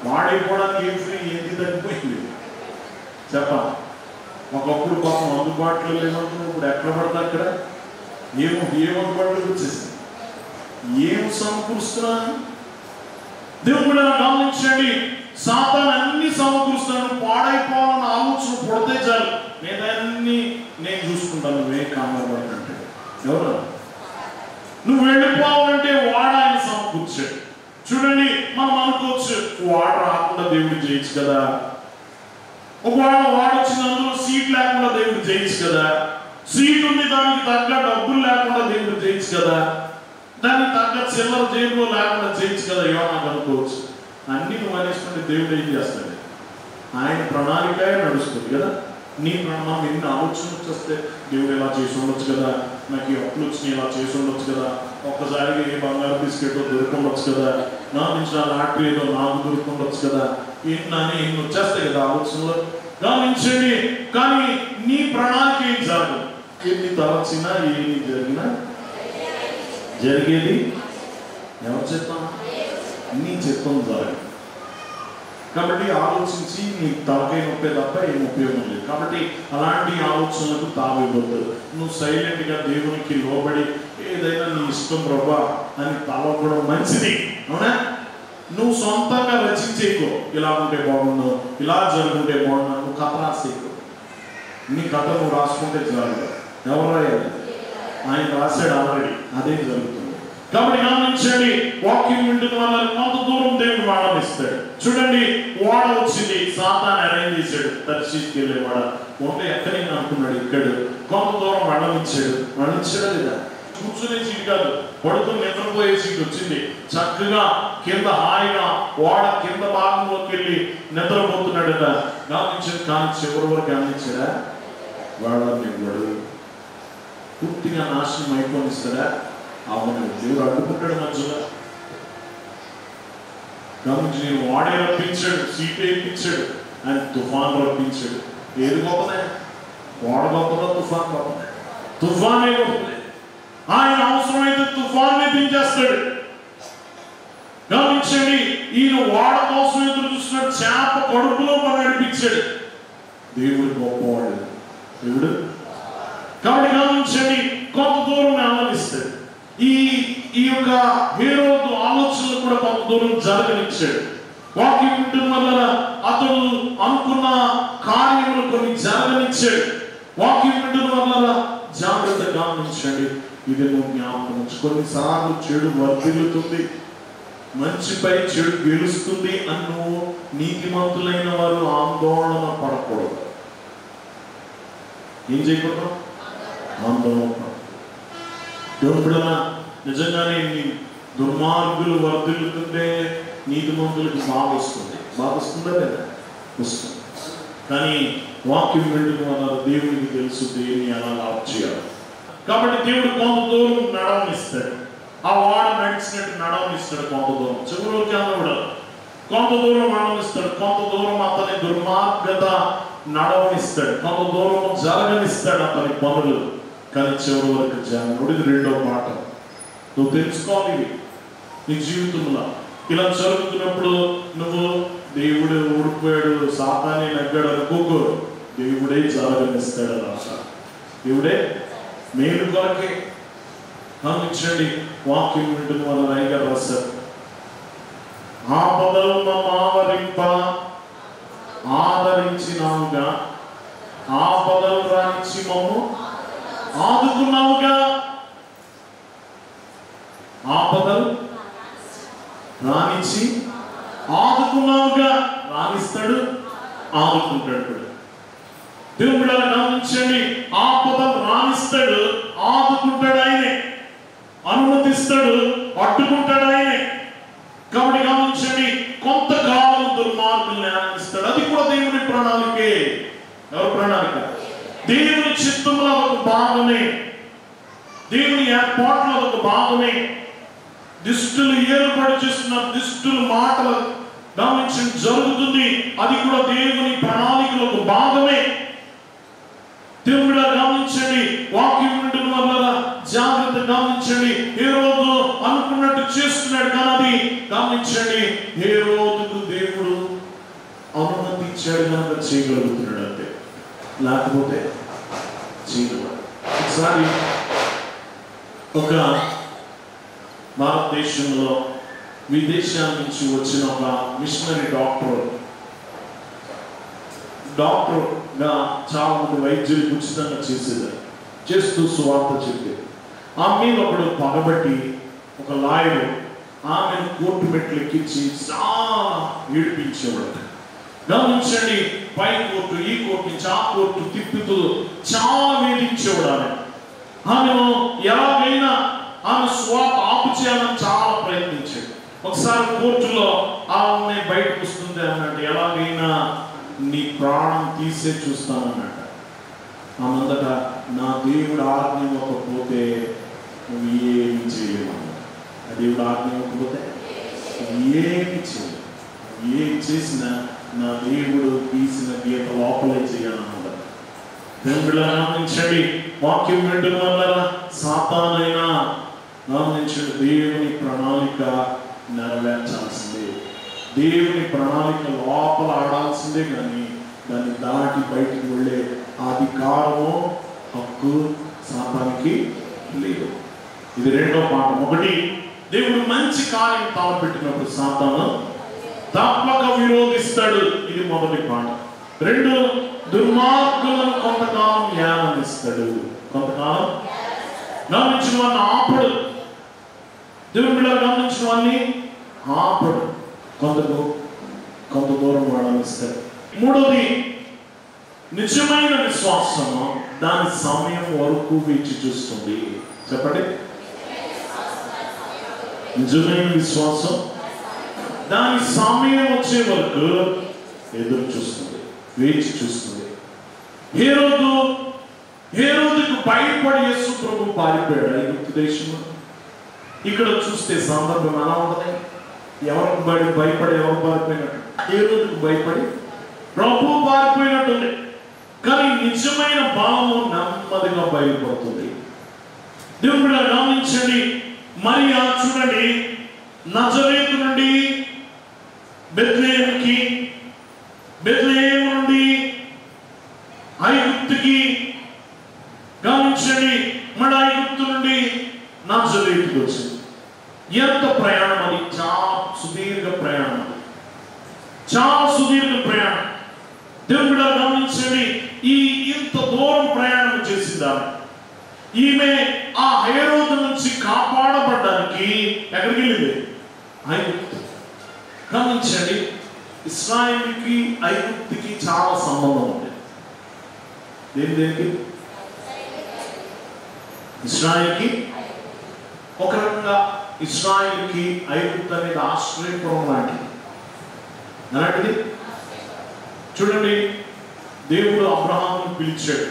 [SPEAKER 2] పాడైపోవడానికి ఏం ఫ్రీ? ఏంటి తగ్గిపోయింది చెప్పాలి. ఒకప్పుడు పాపం అందుబాటులో లేమంటున్నావు, ఇప్పుడు ఎక్కడ పడతా అక్కడ ఏం అందుబాటులోకి వచ్చేసింది. ఏం సమకూరుస్తున్నా? దేవుడు కూడా గమనించండి, సాతాను అన్ని సమకూరుస్తున్నాను. పాడైపోవాలన్న ఆలోచన పుడితే చాలు, నేనన్నీ నేను చూసుకుంటాను, నువ్వే కాంగారు పడినట్టు. ఎవరు? నువ్వు వెళ్ళిపోవాలంటే వాడు ఆయన సమకూర్చాడు. చూడండి, మనం అనుకోవచ్చు వాడు రాకుండా దేవుడు చేయొచ్చు కదా, ఒకవేళ వాడు వచ్చిన అందులో సీట్ లేకుండా దేవుడు చేయొచ్చు కదా, సీట్ ఉంది దానికి తగ్గ డబ్బులు లేకుండా దేవుడు చేయొచ్చు కదా, దానికి తగ్గ చిల్లర జేబులో లేకుండా చేయొచ్చు కదా, యోనాకు అనుకోవచ్చు. అన్ని నువ్వు అనేసుకుంటే దేవుడు ఏం చేస్తాడు? ఆయన ప్రణాళిక నడుస్తుంది కదా. నీ ప్రణాళిక ఎన్ని ఆలోచనలు వచ్చేస్తే దేవుడు ఇలా చేసి ఉండొచ్చు కదా, నాకు ఈ అప్పులు వచ్చినాయి ఇలా చేసి ఉండొచ్చు కదా, ఒక్కసారిగా ఏ బంగారు బిస్కెట్ దొరుకుండొచ్చు కదా, నా నుంచి నా లాటరీ ఏదో నాకు దొరుకుండొచ్చు కదా, ఇన్ని వచ్చేస్తాయి కదా ఆలోచనలు. గమనించండి, కానీ నీ ప్రణాళిక ఏం జరగదు. ఎన్ని తలచినా ఏమి జరిగినా జరిగేది ఎవరు చెప్తాం? నీ చిత్తం జరగదు. కాబట్టి ఆలోచించి నీ తలకై నొప్పే తప్ప ఏం ఉపయోగం లేదు. కాబట్టి అలాంటి ఆలోచనలకు తావివ్వద్దు. నువ్వు సైలెంట్గా దేవునికి లోబడి ఏదైనా నీ ఇష్టం ప్రభా అని తలవడం మంచిది, అవునా? నువ్వు సొంతంగా రచించేకో, ఇలా ఉంటే బాగుండు, ఇలా జరుగుంటే బాగుండు, నువ్వు కథ రాసేకో. నీ కథ నువ్వు రాసుకుంటే జరగదు. ఎవరు రాయాలి? ఆయన రాశాడు ఆల్రెడీ, అదే జరుగుతుంది. కాబట్టి గమనించండి, వాక్యం వింటున్న వాళ్ళని కొంత దూరం దేవుడు వాడనిస్తాడు. చూడండి, వాడ వచ్చింది, సాతాను అరేంజ్ చేశాడు, తర్షీషుకి వెళ్ళే వాడ ఉంటే ఎక్కడైనా అనుకున్నాడు, ఇక్కడ కొంత దూరం వెళ్ళనిచ్చాడా లేదా? కూర్చునే సీట్ కాదు, పడుకుని నిద్రపోయే సీట్ వచ్చింది. చక్కగా కింద హాయిగా వాడ కింద భాగంలోకి వెళ్ళి నిద్రపోతున్నాడట. గమనించాడు, కానీ చివరి వరకు గమనించాడా? వాడని వాడు పూర్తిగా నాశనం అయిపోనిస్తాడా? అవును, దేవుడు అడ్డుకుంటాడు మధ్యలో. గమనించి నేను వాడే రప్పించాడు, సీట్ వేయించాడు, ఆయన తుఫాన్ రప్పించాడు. ఏది గొప్పదే? వాడ గొప్పదా, తుఫాన్ గొప్పదే? తుఫానే గొప్పదే. ఆయన అవసరమైతే తుఫాన్ని దించేస్తాడు. గమనించండి, ఈయన వాడ కోసం ఎదురు చూస్తున్నాడు, చేప కడుపులో మనం నడిపించాడు. దేవుడు గొప్పవాడు, దేవుడు. కాబట్టి గమనించండి, కొంత దూరం ఆనందిస్తాడు. ఈ యొక్క హేరోదు ఆలోచనలు కూడా కొంత దూరం జరగనిచ్చాడు. వాక్యం వింటున్న వల్ల అతడు అనుకున్న కార్యములు కొన్ని జరగనిచ్చాడు. వాక్యం వింటున్న వల్ల జాగ్రత్త గమనించండి, ఇది నువ్వు జ్ఞాపకం ఉంచు. కొన్నిసార్లు చెడు వర్ధిల్లుతుంది, మంచిపై చెడు గెలుస్తుంది అని నువ్వు నీతిమంతులైన వారు ఆందోళన పడకూడదు. ఏం చేయకూడదు? ఆందోళన. దేవుడు నిజంగానే దుర్మార్గులు వర్ధిల్లుతుంటే నీతిమంతులకు బాగా వస్తుందా లేదా? వస్తుంది. కానీ వాక్యం వింటున్న అన్నారు దేవునికి తెలుసు దేన్ని ఎలా లాభం చేయాలి. కాబట్టి దేవుడు కొంత దూరం నడవనిస్తాడు. ఆ వాడ నడిచినట్టు నడవనిస్తాడు. కొంత దూరం చివరికి కూడా కొంత దూరం నడవనిస్తాడు. కొంత దూరం అతని దుర్మార్గత నడవనిస్తాడు. కొంత దూరం జరగనిస్తాడు అతని పనులు. కానీ చివరి వరకు జరగడు. ఇది రెండో మాట. నువ్వు తెలుసుకోవాలి నీ జీవితంలో ఇలా జరుగుతున్నప్పుడు నువ్వు దేవుడు ఊడిపోయాడు, సాతానే నగ్గాడు అనుకోకు. దేవుడే జరగనిస్తాడు. అలా దేవుడే మేలు కొరకే. గమనించండి, వాక్యం వింటున్న వాళ్ళ రైగా రాశారు. ఆపదలు ఆవరింప ఆదరించినావుగా, ఆపదలు రానిచ్చి మమ్ము ఆదుకున్నావుగా. ఆపదలు రానిచ్చి ఆదుకున్నావుగా. రానిస్తాడు, ఆదుకుంటాడు. దేవుడు గమనించండి, ఆపదలు రానిస్తాడు, ఆదుకుంటాడు ఆయనే, అనుమతిస్తాడు, అడ్డుకుంటాడు ఆయనే. కాబట్టి గమనించండి, కొంతకాలం దుర్మార్గుల్ని ఆనందిస్తాడు. అది కూడా దేవుని ప్రణాళికే. ఎవరి ప్రణాళిక? దేవుని చిత్తంలో ఒక భాగమే, దేవుని ఏర్పాట్లో ఒక భాగమే. దుష్టులు ఏర్పాటు చేస్తున్న దుష్టుల మాటలు గమనించండి జరుగుతుంది. అది కూడా దేవుని ప్రణాళికలో ఒక భాగమే. దేవుడు గమనించండి, వాక్యం వింటున్న వల్ల జాగ్రత్త గమనించండి. ఏ రోజు అనుకున్నట్టు చేస్తున్నాడు, కానీ గమనించండి ఏ రోజుకు దేవుడు అనుమతించాడు కనుక చేయగలుగుతున్నాడు అంతే, లేకపోతే చేయగలడు. ఒకసారి ఒక భారతదేశంలో విదేశాల నుంచి వచ్చిన ఒక మిషనరీ డాక్టర్గా చాలా మంది వైద్యులు ఉచితంగా చేస్తూ సువార్త చెప్పేది. ఆమె మీద ఒకడు పగబట్టి ఒక లాయరు ఆమెను కోర్టు మెట్లు ఎక్కించి చాలా ఏడిపించేవాడు. గమనించండి, పై కోర్టు ఈ కోర్టు నుంచి ఆ కోర్టు తిప్పుతూ చాలా వేధించేవాడు. ఆమెను ఎలాగైనా ఆమె స్వార్థ ఆపు చేయాలని చాలా ప్రయత్నించాడు. ఒకసారి కోర్టులో ఆమె బయటకు వస్తుంది అన్నట్టు, ఎలాగైనా నీ ప్రాణం తీసే చూస్తానన్నట్ట. ఆమె నా దేవుడు ఆజ్ఞ ఇవ్వకపోతే నువ్వు ఏమి చేయలేవు. ఆ దేవుడు ఆజ్ఞ ఇవ్వకపోతే ఏమి చేయలేవు. ఏం చేసినా నా దేవుడు తీసిన గీత లోపలే చేయాలన్నమాట. దేవుడు గమనించండి, వాక్యం వింటున్న వల్ల సాతానైనా గమనించండి, దేవుని ప్రణాళిక నెరవేర్చాల్సిందే. దేవుని ప్రణాళిక లోపల ఆడాల్సిందే, కానీ దాన్ని దాటి బయటికి వెళ్ళే అధికారము హక్కు సాతానికి లేదు. ఇది రెండో పాఠం. ఒకటి, దేవుడు మంచి కార్యం తలపెట్టినప్పుడు సాతాను తప్పక విరోధిస్తాడు. ఇది మొదటి పాఠం. రెండు, దుర్మార్గులను కొంతకాలం జ్ఞానమిస్తాడు. కొంతకాలం గమనించిన వాడిని ఆపడు. దేవుడు గమనించిన వాడిని ఆపడు. కొంత దూరం వాడనిస్తాడు. మూడోది, నిజమైన విశ్వాసము దాని సమయం వరకు వేచి చూస్తుంది. చెప్పండి, నిజమైన విశ్వాసం దాని సమయం వచ్చే వరకు ఎదురు చూస్తుంది, వేచి చూస్తుంది. హేరోదుకు భయపడి యేసు ప్రభు పారిపోయాడు ఐగుప్తు దేశంలో. ఇక్కడ చూస్తే సందర్భం ఎలా ఉంటుంది? ఎవరికి భయపడి ఎవరు పారిపోయినట్టు? హేరోదుకు భయపడి ప్రభు పారిపోయినట్టుంది. కానీ నిజమైన బలము నెమ్మదిగా బయలుపడుతుంది. దేవుడు గమనించండి, మరియా చూడండి, నజరేతు నుండి బెత్లెహేముకి, బెత్లెహేము నుండి ఐగుప్తుకి, గమనించండి మన ఐగుప్తు నుండి నజరేతుకి వచ్చింది. ఎంత ప్రయాణం అది! చాలా సుదీర్ఘ ప్రయాణం, చాలా సుదీర్ఘ ప్రయాణం. దేవుడు గమనించండి, ఇంత దూరం ప్రయాణం చేసిందా ఈమె ఆ హేరోదు నుంచి కాపాడబడ్డానికి ఎక్కడికి వెళ్ళింది? ఐగుప్తు. గమనించండి, ఇశ్రాయేలుకి ఐగుప్తుకి చాలా సంబంధం ఉంది. దేనికి? ఇశ్రాయేలుకి ఒక రకంగా ఇశ్రాయేలుకి ఐగుప్తు అనేది ఆశ్రయపురం లాంటిది. అలాంటిది చూడండి, దేవుడు అబ్రహామును పిలిచాడు,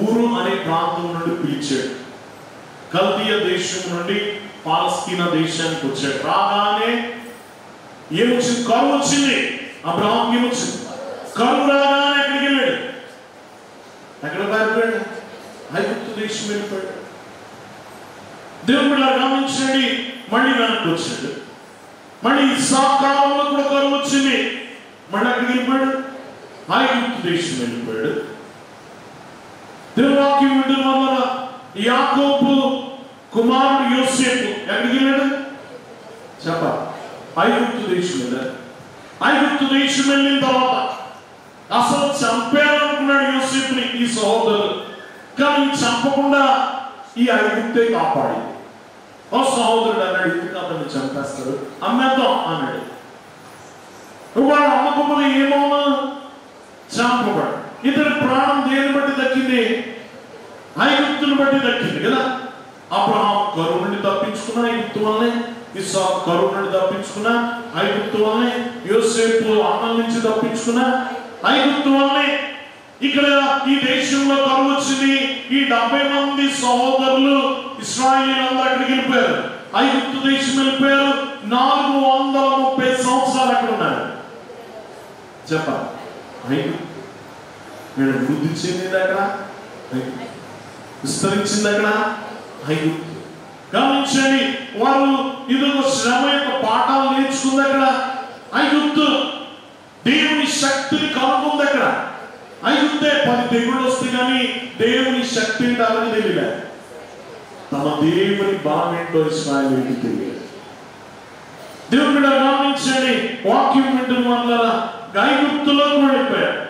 [SPEAKER 2] ఊరు అనే ప్రాంతం నుండి పిలిచాడు, కల్దీయ దేశం నుండి పాలస్తీనా దేశానికి వచ్చాడు. రాగానే ఏమొచ్చింది? కరువు వచ్చింది. అబ్రహాంకి ఏమొచ్చింది? కరువు. రాగానే ఎక్కడికి వెళ్ళాడు? ఎక్కడ పారిపోయాడు? ఐగుప్తు దేశం వెళ్ళిపోయాడు. దేవుడు ఇలా గమనించండి, మళ్ళీ వెనక్కి వచ్చాడు. మళ్ళీ ఇస్సాకు కాలంలో కూడా కరువు వచ్చింది. మళ్ళీ అక్కడికి వెళ్ళిపోయాడు, ఐగుప్తు దేశం వెళ్ళిపోయాడు. దేవుని వాక్యం వింటున్న వల్ల యాకోబు కుమారుడు యోసేపు ఎక్కడికి వెళ్ళాడు? చెప్పాలి, ఐగుప్తు దేశం వెళ్ళాడు. ఐగుప్తు దేశం వెళ్ళిన తర్వాత అసలు చంపేయాలనుకున్నాడు యోసేపుని ఈ సహోదరులు, కానీ చంపకుండా ఈ ఐగుప్తే కాపాడింది. ఓ సహోదరుడు అన్నాడు, ఎందుకు అతన్ని చంపేస్తారు, అమ్మేద్దాం అన్నాడు. వాడు అమ్మకపోతే ఏమో చంపబడు. ఇతని ప్రాణం దేని బట్టి దక్కింది? ఐగుప్తుని బట్టి దక్కింది కదా. అబ్రహాం కరువు నుండి తప్పించుకున్నా ఐగుప్తు వల్లనే, ఇస్సాకు కరువు నుండి తప్పించుకున్నా ఐగుప్తు వల్లనే, యోసేపు అన్నం నుంచి తప్పించుకున్నా ఐగుప్తు వల్లనే. ఇక్కడ ఈ దేశంలో కరువు వచ్చింది. ఈ 70 మంది సహోదరులు ఇశ్రాయేలీయులందరూ అక్కడికి వెళ్ళిపోయారు, ఐగుప్తు దేశం వెళ్ళిపోయారు. 430 సంవత్సరాలు అక్కడ ఉన్నారు. చెప్పాలి, ఐగుప్తు నేను వృద్ధి చెందింది అక్కడ, విస్తరించింది అక్కడ ఐగుప్తు. గమనించండి, వారు ఇదిగో శ్రమ యొక్క పాఠాలు నేర్చుకుంది అక్కడ ఐగుప్తు. దేవుని శక్తిని కనుక్కుంది అక్కడ ఐగుప్తే. 10 తెగుళ్ళు వస్తే కానీ దేవుని శక్తి వాళ్ళకి తెలియలేదు, తమ దేవుని బలం ఏంటో ఇశ్రాయేలీయులకు తెలియదు. దేవుని బిడ్డ గమనించండి, వాక్యం వింటున్న వల్ల ఐగుప్తులోకి వెళ్ళిపోయారు.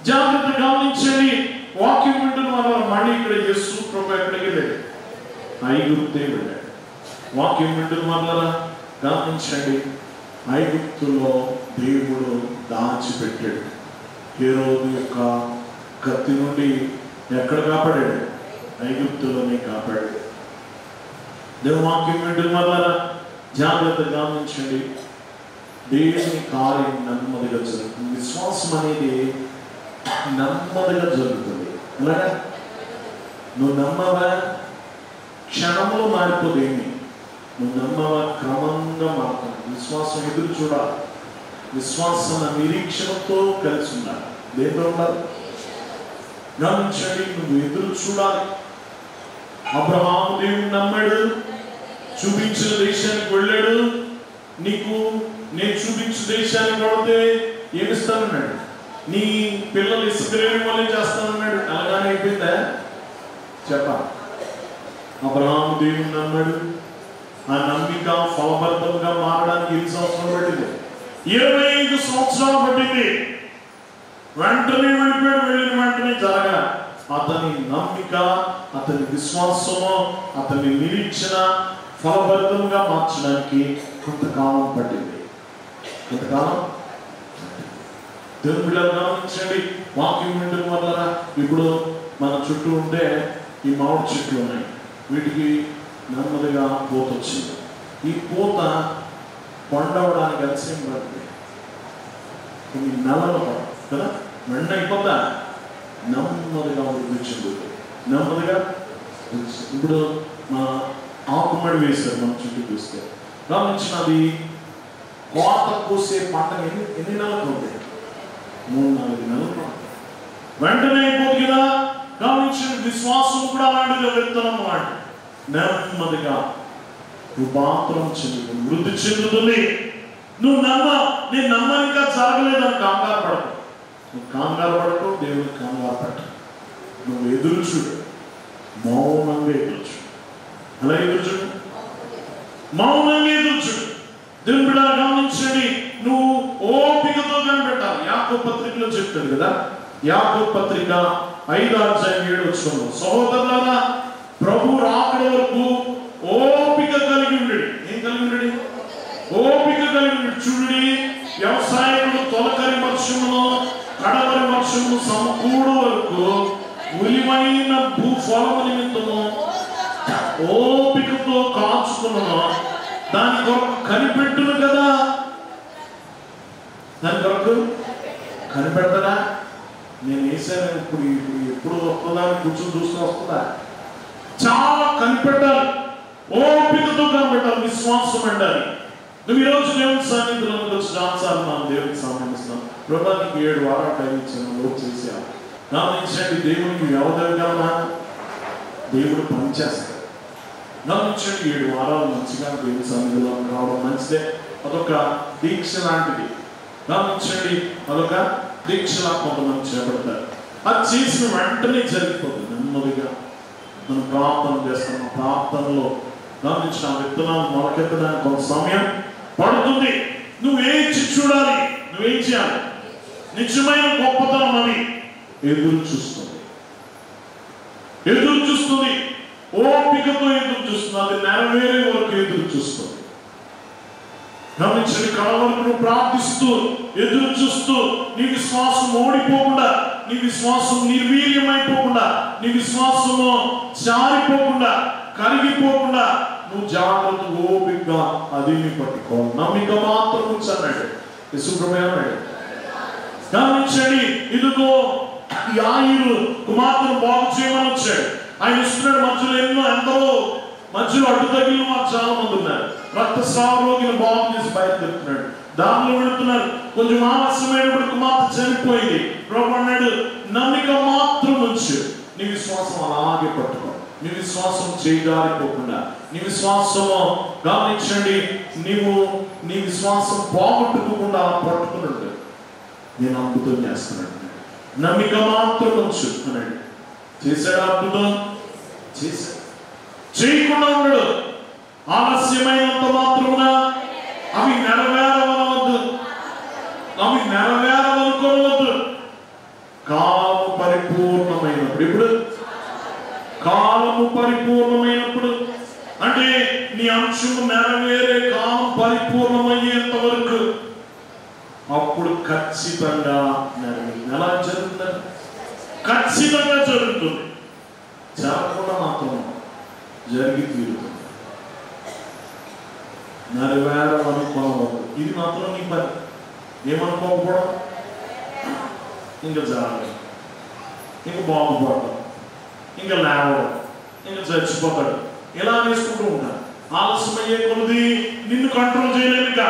[SPEAKER 2] జాగ్రత్త గమనించండి, వాక్యం వింటున్న వల్ల మళ్ళీ ఇక్కడ యేసు ప్రభు ఎక్కడికి వెళ్ళాడు? ఐగుప్తే వెళ్ళాడు. వాక్యం వింటున్న వల్ల గమనించండి, ఐగుప్తులో దేవుడు దాచిపెట్టాడు. హేరోదు యొక్క కత్తి నుండి ఎక్కడ కాపాడాడు? ఐగుప్తులోనే కాపాడాడు. దేవుని వాక్యం వింటున్న వల్ల జాగ్రత్త గమనించండి, దేవుని కార్యం నెమ్మదిగా జరుగుతుంది. విశ్వాసం అనేది నెమ్మదిగా జరుగుతుంది. అలాగే నువ్వు నమ్మవా క్షణంలో మారిపోదేమి, నువ్వు నమ్మవా క్రమంగా మారుతుంది. విశ్వాసం ఎదురు చూడాలి, విశ్వాసం నిరీక్షణతో కలిసి ఉండాలి. దేంట్లో ఉండాలి? గమనించండి, నువ్వు ఎదురు చూడాలి. అబ్రహాము దేవుని నమ్మాడు, చూపించిన దేశానికి వెళ్ళాడు. నీకు నేను చూపించిన దేశానికి వెళితే ఏమిస్తానన్నాడు? నీ పిల్లలు ఇసుకలేని వాళ్ళే చేస్తానన్నాడు. అలాగానే అయిపోయిందా? చెప్పాలి, అబ్రహాము దేవుని నమ్మాడు. ఆ నమ్మిక ఫలభరితంగా మారడానికి ఎన్ని సంవత్సరాలు పట్టింది? 25 సంవత్సరాలు పట్టింది. వెంటనే వెళ్ళిపోయాడు. వెళ్ళిన వెంటనే జరగల. అతని నమ్మిక, అతని విశ్వాసము, అతని నిరీక్షణ ఫలభరితంగా మార్చడానికి కొంతకాలం పట్టింది. కొంతకాలం దేవుని బిడ్డలు గమనించండి, వాక్యం వినడం వల్ల ఇప్పుడు మన చుట్టూ ఉంటే ఈ మామిడి చెట్లు ఉన్నాయి, వీటికి నెమ్మదిగా పూత వచ్చింది. ఈ పూత పండవడానికి అలసయం పడుతుంది, కొన్ని నెలలు పడుతుంది కదా. వెంట అయిపోతా నెమ్మదిగా వృద్ధి చెందుతుంది, నెమ్మదిగా. ఇప్పుడు మా ఆకుమడి వేశారు మన చుట్టూ చూస్తే. గమనించినది కోత కోసే పంట ఎన్ని నెలలకు ఉంటాయి? 3-4 నెలలు. వెంటనే అయిపోతుంది కదా. గమనించిన విశ్వాసం కూడా అలాంటిది. విత్తనం వాడి నెమ్మదిగా రూపాంతరం చెందుతుంది, వృద్ధి చెందుతుంది. నువ్వు నేను నమ్మని ఇంకా జరగలేదని కంగారు పడకు. నువ్వు కంగారు పడకు, దేవుడికి కంగారు పడకు. నువ్వు ఎదురు చూడు, మౌనంగా ఎదురు చూడు. అలా ఎదురు చూడు, మౌనంగా ఎదురు చూడు. దేవుని బిడ్డ గమనించండి, నువ్వు ఓపికతో కనిపెట్టాలి. యాకోబు పత్రికలో చెప్తాడు కదా, యాకోబు పత్రిక 5:7 సహోదరులారా, ప్రభు రాకడ వరకు ఓపిక కలిగి ఉండడు. ఏం కలిగి ఉండడు? ఓపిక కలిగి ఉండడు. చూడండి, వ్యవసాయకుడు తొలకరి వర్షమును కడవరి వర్షము సమకూడు వరకు ఉలివైన భూఫలము నిమిత్తము ఓపికతో కాచుకున్నాను, దాని కొరకు కనిపెట్టును కదా. దాని కొరకు కనిపెట్టదా? నేను వేసాను, ఇప్పుడు ఎప్పుడు వస్తుందా అని కూర్చొని చూస్తూ వస్తుందా? చాలా కనిపెట్టాలి, ఓపికతో కనిపెట్టాలి, విశ్వాసం ఉండాలి. నువ్వు ఈరోజు దేవుని సన్నిధిలోకి వచ్చి చాలాసార్లు మనం దేవునికి సంబంధిస్తున్నాం. ప్రభుత్వానికి 7 వారాలు టైం ఇచ్చాను, లోపు చేసాను. గమనించండి, దేవునికి వ్యవధగలనా? దేవుడు పనిచేస్తాడు. గమనించండి, 7 వారాలు మంచిగా దేవుని సన్నిధిలో రావడం మంచిదే. అదొక దీక్ష లాంటిది. గమనించండి, అదొక దీక్షలా కొంతమంది చేపడతారు. అది చేసిన వెంటనే జరిగిపోతుంది. నెమ్మదిగా మనం ప్రార్థన చేస్తాం. ప్రార్థనలో గమనించిన విత్తనాలు మొలకెత్తడానికి కొంత సమయం పడుతుంది. నువ్వేం చూడాలి, నువ్వేం చేయాలి? నిజమైన గొప్పతనం అని ఎదురు చూస్తుంది, ఎదురు చూస్తుంది, ఓపికతో ఎదురు చూస్తుంది. అది నెరవేరే వరకు ఎదురు చూస్తుంది. గమనించండి, కడవరకు నువ్వు ప్రార్థిస్తూ ఎదురు చూస్తూ నీ విశ్వాసం ఓడిపోకుండా, నీ విశ్వాసం నిర్వీర్యమైపోకుండా, నీ విశ్వాసము జారిపోకుండా, కరిగిపోకుండా నువ్వు జాగ్రత్త ఓపికగా అది పట్టుకో. నమ్మిక మాత్రం ఉంచన్నాడు యేసుప్రభువే. గమనించండి, ఇదిగో యాయిరు కుమార్తెను బాగు చేయమని వచ్చాడు. ఆయన ఇస్తున్నాడు. మధ్యలో ఎందరో మధ్యలో అడ్డు తగిలిన వారు చాలా మంది ఉన్నారు. రక్తస్రావ రోగిని బాగు చేసి బయలుదేరుతున్నాడు. దానిలో వెళుతున్నారు. కొంచెం ఆలస్యమైనప్పుడు కుమార్తె చనిపోయింది. ప్రభు అన్నాడు, నమ్మిక మాత్రం ఉంచు, నీ విశ్వాసం అలాగే పట్టుకో. నీ విశ్వాసం చేయగారిపోకుండా, నీ విశ్వాసము గమనించండి, నీ విశ్వాసం పోగొట్టుకోకుండా పట్టుకున్నాడు. నేను అద్భుతం చేస్తున్నాడు. నమ్మిక మాత్రం ఉంచు అన్నాడు. చేశాడు అద్భుతం, చేశాడు. చేయకుండా ఉన్నాడు. ఆలస్యమైనంత మాత్రమున అవి నెరవేరవనవద్దు, అవి నెరవేరవనుకోవద్దు. కాలము పరిపూర్ణమైనప్పుడు, ఇప్పుడు కాలము పరిపూర్ణమైనప్పుడు అంటే నీ అంశము నెరవేరే కాలం పరిపూర్ణమయ్యేంత వరకు అప్పుడు ఖచ్చితంగా నెరవేరు. ఎలా జరుగుతుంది? ఖచ్చితంగా జరుగుతుంది. జరగకుండా మాత్రం జరిగి తీరుతుంది. నెరవేరవనుకోవద్దు. ఇది మాత్రం నీ పని. ఏమనుకోకపోవడం, ఇంకా జరగదు, ఇంకా బాగుపడడం, ఇంకా లేవడం, ఇంకా చచ్చిపోతాడు, ఇలా వేసుకుంటూ ఉంటాడు. ఆలస్యమయ్యే కొద్ది నిన్ను కంట్రోల్ చేయలేను. ఇంకా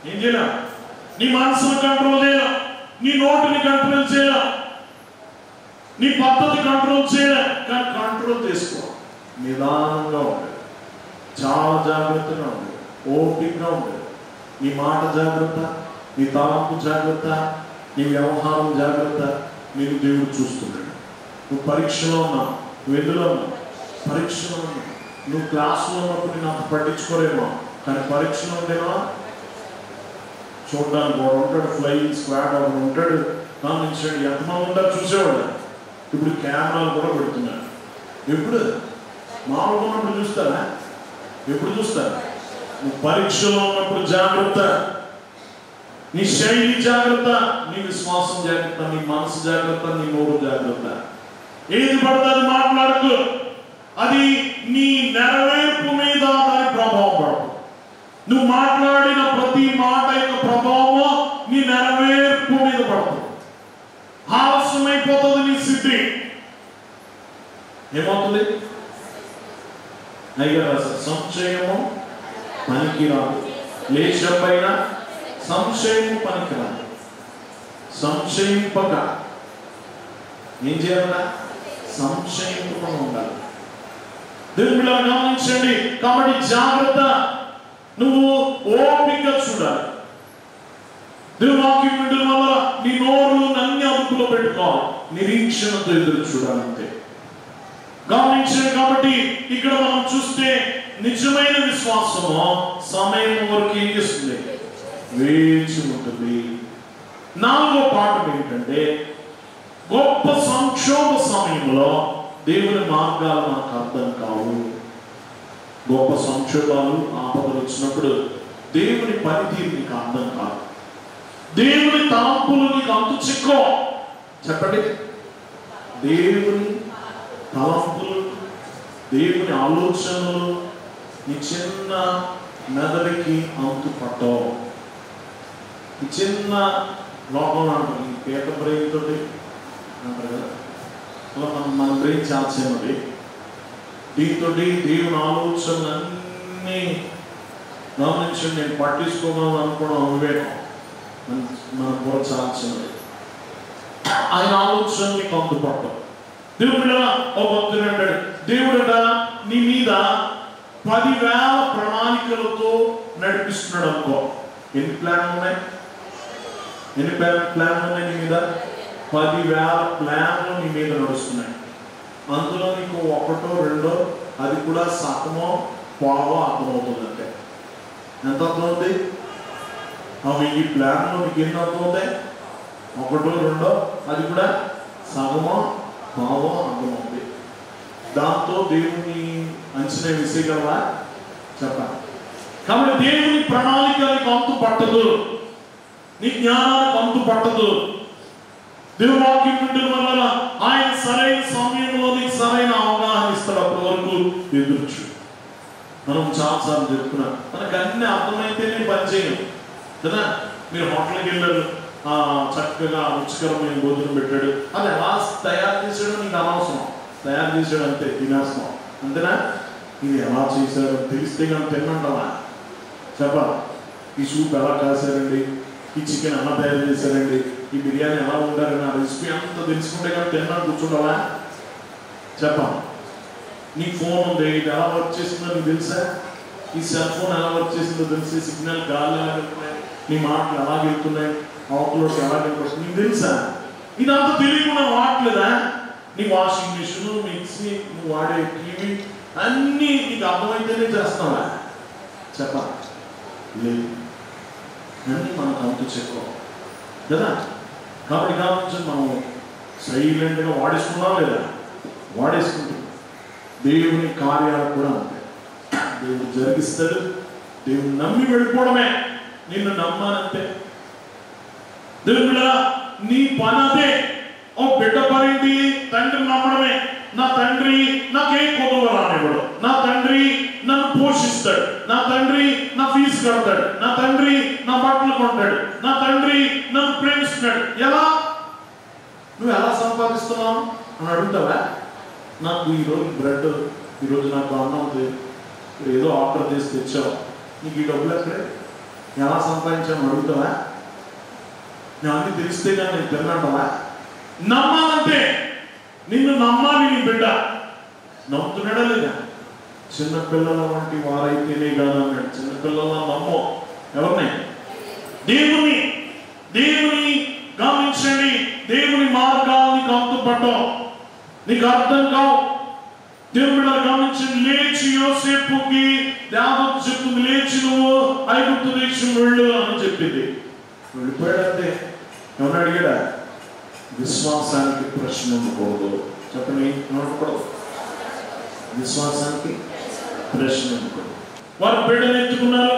[SPEAKER 2] ఏం చేయలేం? నీ మనసును కంట్రోల్ చేయలేం, నీ నోటిని కంట్రోల్ చేయలేం, నీ పద్ధతి కంట్రోల్ చేయలేం. కానీ కంట్రోల్ చేసుకో. నిదానంగా ఉండదు, చాలా జాగ్రత్తగా ఉండదు, ఓపికగా ఉండదు. నీ మాట జాగ్రత్త, నీ తలంపు జాగ్రత్త, నీ వ్యవహారం జాగ్రత్త. నీకు దేవుడు చూస్తున్నాడు. నువ్వు పరీక్షలో ఉన్నావు, నువ్వు ఎందులో ఉన్నావు? పరీక్షలో ఉన్నావు. నువ్వు క్లాసులో ఉన్నప్పుడు నేను అంత పట్టించుకోలేమో, కానీ పరీక్షలో ఉండేవా? చూడడానికి వాడు ఉంటాడు, ఫ్లయింగ్ స్క్వాడ్ వాడు ఉంటాడు. గమనించండి, ఎంతమంది ఉంటారు చూసేవాడు. ఇప్పుడు కెమెరాలు కూడా పెడుతున్నారు. ఎప్పుడు మామూలుగా ఉన్నప్పుడు చూస్తారా? ఎప్పుడు చూస్తారా? నువ్వు పరీక్షలో ఉన్నప్పుడు జాగ్రత్త, నీ శైలి జాగ్రత్త, నీ విశ్వాసం జాగ్రత్త, నీ మనసు జాగ్రత్త, నీ నోరు జాగ్రత్త. ఏది పడుతుంది మాట్లాడుతూ, అది నీ నెరవేర్పు మీద దాని ప్రభావం పడుతుంది. నువ్వు మాట్లాడిన ప్రతి మాట యొక్క ప్రభావం నీ నెరవేర్పు మీద పడుతుంది. ఆలస్యమైపోతుంది నీ స్థితి. ఏమవుతుంది? అయ్యా సంశయము పనికిరాదు, లేచపైన సంశయము పనికిరాదు. సంశయింపక ఏం చేయాలన్నా? సంశయింపక ఉండాలి. దేవుని బిడ్డలు గమనించండి. కాబట్టి జాగ్రత్త, నువ్వు ఓపిక చూడాలి. దేవుని వాక్యం వినడం వల్ల నీ నోరు నన్ను అదుపులో పెట్టుకోవాలి. నిరీక్షణతో ఎదురు చూడాలంటే గమనించండి. కాబట్టి ఇక్కడ మనం చూస్తే నిజమైన విశ్వాసము సమయం వరకు ఏం చేస్తుంది? వేచి ఉంటుంది. 4వ పాఠం ఏంటంటే, గొప్ప సంక్షోభ సమయంలో దేవుని మార్గాలు మనకు అర్థం కావు. గొప్ప సంక్షోభాలు, ఆపదలు వచ్చినప్పుడు దేవుని పనితీరు నీకు అర్థం కాదు. దేవుని తలంపులు నీకు అంతు చిక్కో. చెప్పండి, దేవుని తలంపులు, దేవుని ఆలోచనలు నీ చిన్న మెదడికి అంతు పట్టవు. ఈ చిన్న లోపల అంటారు, ఈ పేట బ్రెయిన్ తోటి అంటారు కదా, అలా మన బ్రెయిన్ చాలా చిన్నది. దీంతో దేవుని ఆలోచనలన్నీ గమనించి నేను పట్టించుకోగలను అనుకోవడం అవివేకం. మన బుర్ర చాలా చిన్నది. ఆయన ఆలోచనని కందుపట్టం. దేవుడు ఒక భక్తుడు అంటాడు, దేవుడట నీ మీద 10,000 ప్రణాళికలతో నడిపిస్తున్నాడు అనుకో. ఎన్ని ప్లాన్లు ఉన్నాయి? ఎన్ని ప్లాన్లు ఉన్నాయి నీ మీద? 10,000 ప్లాన్లు నీ మీద నడుస్తున్నాయి. అందులో నీకు ఒకటో రెండో, అది కూడా సగమో పావో అర్థమవుతుంది. అంటే ఎంత అర్థమవుతుంది? ఈ ప్లాన్లో నీకు ఎన్ని అర్థమవుతాయి? ఒకటో రెండో, అది కూడా సగమో పావో అర్థమవుతుంది. దాంతో దేవుని అంచనా వేసేయగలవా? చెప్పాలి. కాబట్టి దేవుని ప్రణాళికలకు అంతు పట్టదు, నీ జ్ఞానానికి అంతు పట్టదు. దేవుని వాక్యం వింటున్న వల్ల ఆయన సరైన సమయంలో నీకు సరైన అవగాహన ఇస్తాడు. అప్పటి వరకు ఎదుర్చు. మనం చాలాసార్లు చెప్తున్నాం, మనకు అన్ని అర్థమైతేనే పని చేయం కదా. మీరు హోటల్కి వెళ్ళారు, చక్కగా రుచికరమైన భోజనం పెట్టాడు, అది ఎలా తయారు చేసాడో నీకు అనవసరం. తయారు చేసాడు అంతే, తినేస్తాం అంతేనా. ఇది ఎలా చేశారో తెలిస్తే కానీ తిన్నంటావా? చెప్పాలి. ఈ సూప్ ఎలా కాశారండి, ఈ చికెన్ ఎలా తయారు చేశారండి, ఈ బిర్యానీ ఎలా ఉండారని ఆ రెసిపీ అంతా తెలుసుకుంటే కానీ తిన్నా కూర్చుంటావా? చెప్పాలి. నీ ఫోన్ ఉంది, ఇది ఎలా వర్క్ చేసిందో నీకు తెలుసా? ఈ సెల్ ఫోన్ ఎలా వర్క్ చేసిందో తెలిసి, సిగ్నల్ గాలి ఎలా వెళ్తున్నాయి, నీ మాటలు ఎలా వెళ్తున్నాయి, అవతలోకి ఎలా వెళ్తున్నాయి నీకు తెలుసా? ఇదంతా తెలియకుండా వాడలేదా? నీ వాషింగ్ మిషన్, మిక్సీ, నువ్వు వాడే టీవీ అన్నీ నీకు అర్థమైతేనే చేస్తావా? చెప్పాలి. లేదు, అన్నీ మనకు అంతు చెప్పుకో కదా. కాబట్టి కావచ్చు మనం సైలెంట్గా వాడేసుకున్నాం లేదా? వాడేసుకుంటున్నాం. దేవుని కార్యాలు కూడా ఉంటాయి. దేవుడు జరిగిస్తాడు. దేవుని నమ్మి వెళ్ళిపోవడమే. నిన్ను నమ్మానంతే. దేవుడా నీ పని అదే. ఓ బిడ్డ పనింది, తండ్రిని నమ్మడమే. నా తండ్రి నాకేం కొదువ రానివ్వడు, నా తండ్రి నన్ను పోషిస్తాడు, నా తండ్రి నా ఫీజు కడతాడు, నా తండ్రి నా బట్టలు కొంటాడు, నా తండ్రి నన్ను ప్రేమిస్తున్నాడు. ఎలా? నువ్వు ఎలా సంపాదిస్తున్నావు అని అడుగుతావా? నాకు ఈరోజు బ్రెడ్, ఈరోజు నాకు అన్నం ఏదో ఆర్డర్ చేసి తెచ్చావు, నీకు ఈ డబ్బులు ఎక్కడే, ఎలా సంపాదించాను అడుగుతావా? నేను అన్ని తెలిస్తే కానీ నేను తిన్నంటావా? నమ్మాలంటే నిన్ను నమ్మాలి. నీ బిడ్డ నమ్ముతున్నాడా లేదా? చిన్నపిల్లల వంటి వారైతేనే కాదు అన్నాడు. చిన్నపిల్లల నమ్మో ఎవరిని? దేవుని. దేవుని గమనించండి. దేవుని మార్గాన్ని కంతుపట్టం నీకు అర్థం కావు. దేవుడు గమనించండి. లేచి యోసేపుకి దేవత చెప్తుంది, లేచి నువ్వు ఐగుప్తు దేశం వెళ్ళు అని చెప్పింది. వెళ్ళిపోయాడంతే. ఎవరు అడిగాడా? విశ్వాసానికి ప్రశ్న ఉండకూడదు. చెప్పండి, ఉండకూడదు. విశ్వాసానికి ప్రశ్న ఉండకూడదు. వారు బిడ్డను ఎత్తుకున్నారు,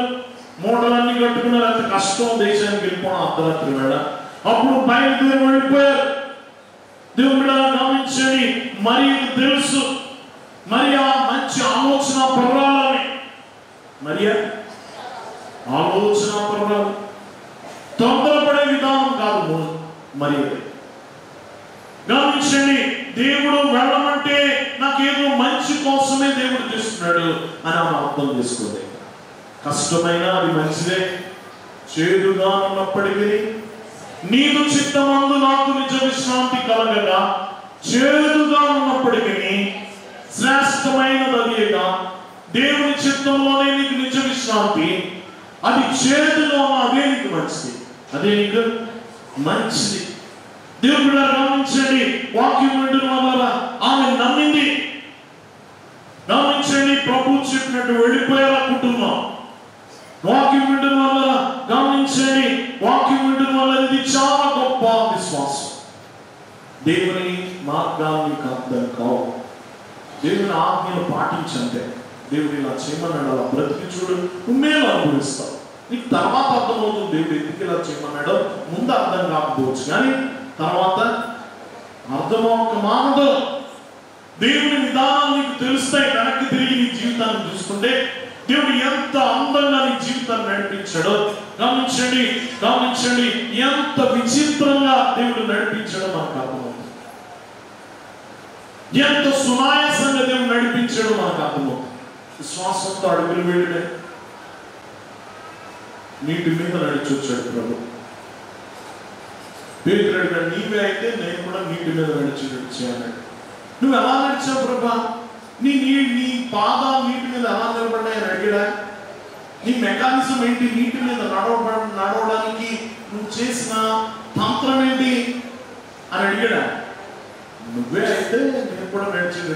[SPEAKER 2] మూటలన్నీ కట్టుకున్నారు. అంత కష్టం, దేశానికి వెళ్ళిపోవడం అర్ధరాత్రి వేళ. అప్పుడు బయలుదేరి వెళ్ళిపోయారు. దేవుడు గమనించండి. మరి తెలుసు, మరి ఆ మంచి ఆలోచన పర్వాలని, మరి ఆలోచన పర్వాలు తొందరపడే విధానం కాదు. మరి గమనించండి. దేవుడు వెళ్ళమంటే నాకేదో మంచి కోసమే దేవుడు చేస్తున్నాడు అని ఆమె అర్థం చేసుకోండి. కష్టమైన అది మంచిదే. చేదుగా ఉన్నప్పటికీ నీదు చిత్తమందు నాకు నిజ విశ్రాంతి కలగగా, చేదుగా ఉన్నప్పటికీ శ్రేష్టమైనది అదేగా. దేవుని చిత్తంలోనే నీకు నిజ విశ్రాంతి. అది చేదుగా అదే నీకు మంచిది, అదే నీకు మంచిది. దేవుడు గమనించండి. వాక్యం వింటున్న వల్ల ఆమె నమ్మింది. గమనించండి. ప్రభు చెప్పినట్టు వెళ్ళిపోయారా కుటుంబం. వాక్యం వింటున్న వల్ల గమనించండి. వాక్యం వింటున్న వల్ల ఇది చాలా గొప్ప విశ్వాసం. దేవుని మార్గాన్ని అర్థం కావు. దేవుని ఆజ్ఞలు పాటించంటే, దేవుడు ఇలా చేయమన్నాడు, అలా బ్రతికి చూడు, నువ్వేలా అనుభవిస్తావు. నీకు తర్వాత అర్థమవుతుంది దేవుడు ఎందుకు ఇలా చేయమన్నాడో. ముందు అర్థం కాకపోవచ్చు, కానీ తర్వాత అర్థమవక మానదు. దేవుని విధానాలు నీకు తెలుస్తాయి. వెనక్కి తిరిగి నీ జీవితాన్ని చూసుకుంటే దేవుడు ఎంత అందంగా నీ జీవితాన్ని నడిపించాడో గమనించండి. గమనించండి, ఎంత విచిత్రంగా దేవుడు నడిపించాడో మనకు అర్థమవుతుంది. ఎంత సునాయాసంగా దేవుడు నడిపించాడో మనకు అర్థమవుతుంది. విశ్వాసంతో అడుగులు వేయడమే. నీటి మీద నడిచొచ్చాడు ప్రభు. పేతురు అడిగాడు, నీవే అయితే నేను కూడా నీటి మీద నడిచాను. నువ్వు ఎలా నడిచావు ప్రభా? నీ పాదాలు నీటి మీద ఎలా నిలబడ్డాయని అడిగాడా? నీ మెకానిజం ఏంటి? నీటి మీద నడవడానికి నువ్వు చేసిన తంత్రం ఏంటి అని అడిగాడా? నువ్వే అయితే నేను కూడా నడిచాడు.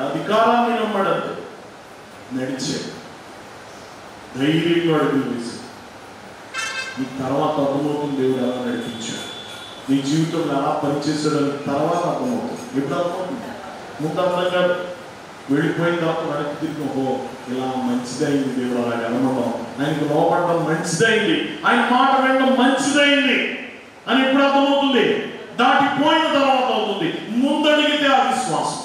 [SPEAKER 2] అధికారాన్ని నమ్మడద్దు, నడిచాడు. ధైర్యంగా అడుగులు వేసి నీ తర్వాత అర్థమవుతుంది దేవుడు ఎలా నడిపించాడు, నీ జీవితంలో ఎలా పనిచేసాడు అని తర్వాత అర్థమవుతుంది. ఎప్పుడు అర్థమవుతుంది? ముందు అర్థం కాదు. వెళ్ళిపోయిన తర్వాత వెనక్కి తిరిగి, ఓహో ఇలా మంచిదైంది దేవుడు అలా వెళ్ళడం, ఆయనకు లోపడడం మంచిదైంది, ఆయన మాట వినడం మంచిదైంది అని ఎప్పుడు అర్థమవుతుంది? దాటిపోయిన తర్వాత అవుతుంది. ముందడిగితే అవిశ్వాసం,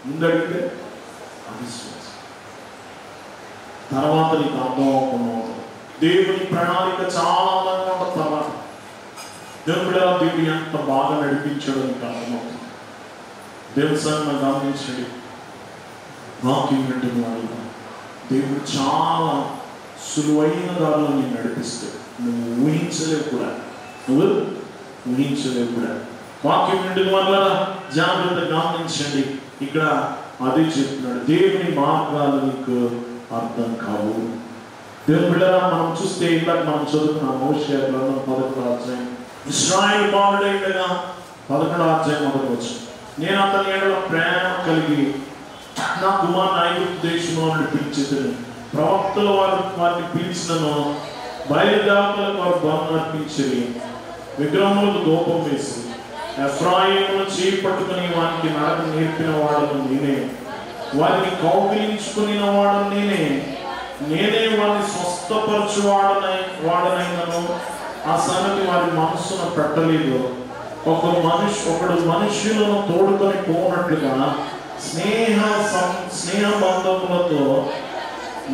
[SPEAKER 2] ముందడిగితే అవిశ్వాసం, తర్వాత నీకు అర్థం అవ్వకుండా అవుతుంది. దేవుని ప్రణాళిక చాలా అందంగా ఉంటుంది. తర్వాత దేవుడు ఎంత బాగా నడిపించాడో నీకు అర్థమవుతుంది. దేవుని సంగతి గమనించండి. వాక్యం వింటున్న వాళ్ళు దేవుడు చాలా సులువైన దారిలో నేను నడిపిస్తే నువ్వు ఊహించలేవు కూడా. నువ్వు ఊహించలేవు కూడా. వాక్యం వింటున్న వాళ్ళ జాగ్రత్త గమనించండి. ఇక్కడ అదే చెప్తున్నాడు, దేవుని మార్గాలు నీకు అర్థం కావు. దేవుని బిడ్డరా, మనం చూస్తే ఇందాక మనం చదువుకున్నాం మోషే గ్రంథం 11వ అధ్యాయం. ఇశ్రాయేలు బాలుడైండగా 11వ అధ్యాయం 1వ వచనం. నేను అతని ఎడల ప్రేమ కలిగి నా కుమారుని ఐగుప్తు దేశంలో నుండి పిలిచేదని, ప్రవక్తలు వారిని పిలిచినను, బయలుదేవతలకు వారు బలులు అర్పించిరి, విగ్రహములకు ధూపం వేసి, ఎఫ్రాయిమును చేయి పట్టుకుని వారికి నడక నేర్పిన వాడను నేనే, వారిని కౌగిలించుకుని వాడను నేనే, నేనే వారిని స్వస్థపరచు వాడనైనను ఆ సంగతి వారి మనస్సును పెట్టలేదు. ఒకడు మనుష్యులను తోడుకొని పోనట్లుగా స్నేహ బంధములతో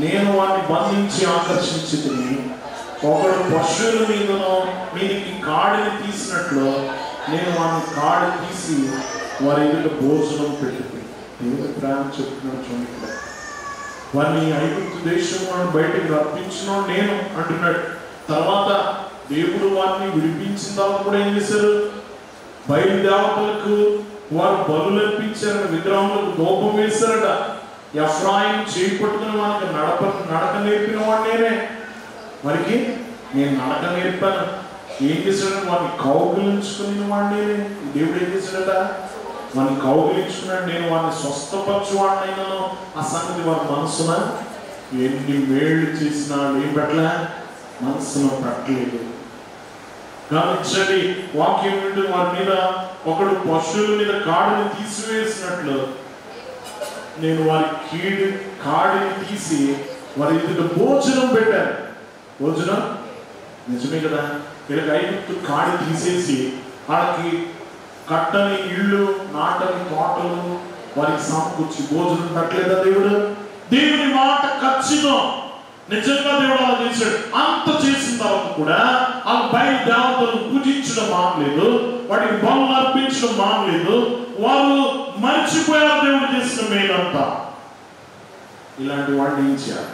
[SPEAKER 2] నేను వారిని బంధించి ఆకర్షించుకుని, ఒకడు పశువుల మీదకి కాడిని తీసినట్లు నేను వారిని కాడి తీసి వారి ఎదుట భోజనం పెట్టుకుని. దేవుని ప్రేమ చెప్తున్నాడు చూడండి. వారిని ఐగుప్తు దేశంలో బయటకు రప్పించిన నేను అంటున్నాడు. తర్వాత దేవుడు వారిని విడిపించిన తర్వాత కూడా ఏం చేశారు? బయలుదేవతలకు వారు బలులు అర్పించారట, విగ్రహములకు ధూపం వేశారట. ఎఫ్రాయిము చేయి పట్టుకుని వారికి నడక నేర్పిన వాడు నేనే, వారికి నేను నడక నేర్పాను. ఏం చేశాడు? వారిని కౌగిలించుకుని వాడు నేనే. దేవుడు ఏం చేశాడట? వారిని కౌగిలించుకున్నాడు. నేను వారిని స్వస్థపరచు వాడినైనాను ఆ సంగతి వారి మనసున ఎన్ని మేళ్ళు చేసినా ఏం పెట్టలే, మనసును పెట్టలేదు. గమనించండి, వాక్యం వింటూ వారి మీద ఒకడు పశువుల మీద కాడిని తీసివేసినట్లు నేను వారి కాడిని తీసి వారి ఎదుట భోజనం పెట్టాను. భోజనం నిజమే కదా. వీళ్ళకి ఐగుప్తు కాడి తీసేసి వాళ్ళకి కట్టని ఇళ్ళు, నాటని తోటలు వారికి సమకూర్చి భోజనం పెట్టలేదా దేవుడు? దేవుని మాట ఖచ్చితం. నిజంగా దేవుడు అలా చేశాడు. అంత చేసిన తర్వాత కూడా ఆ బయలుదేవతలను పూజించడం మానలేదు, వాటికి బలులు అర్పించడం మానలేదు. వారు మర్చిపోయారు దేవుడు చేసిన మేలంతా. ఇలాంటి వాడిని ఏం చేయాలి?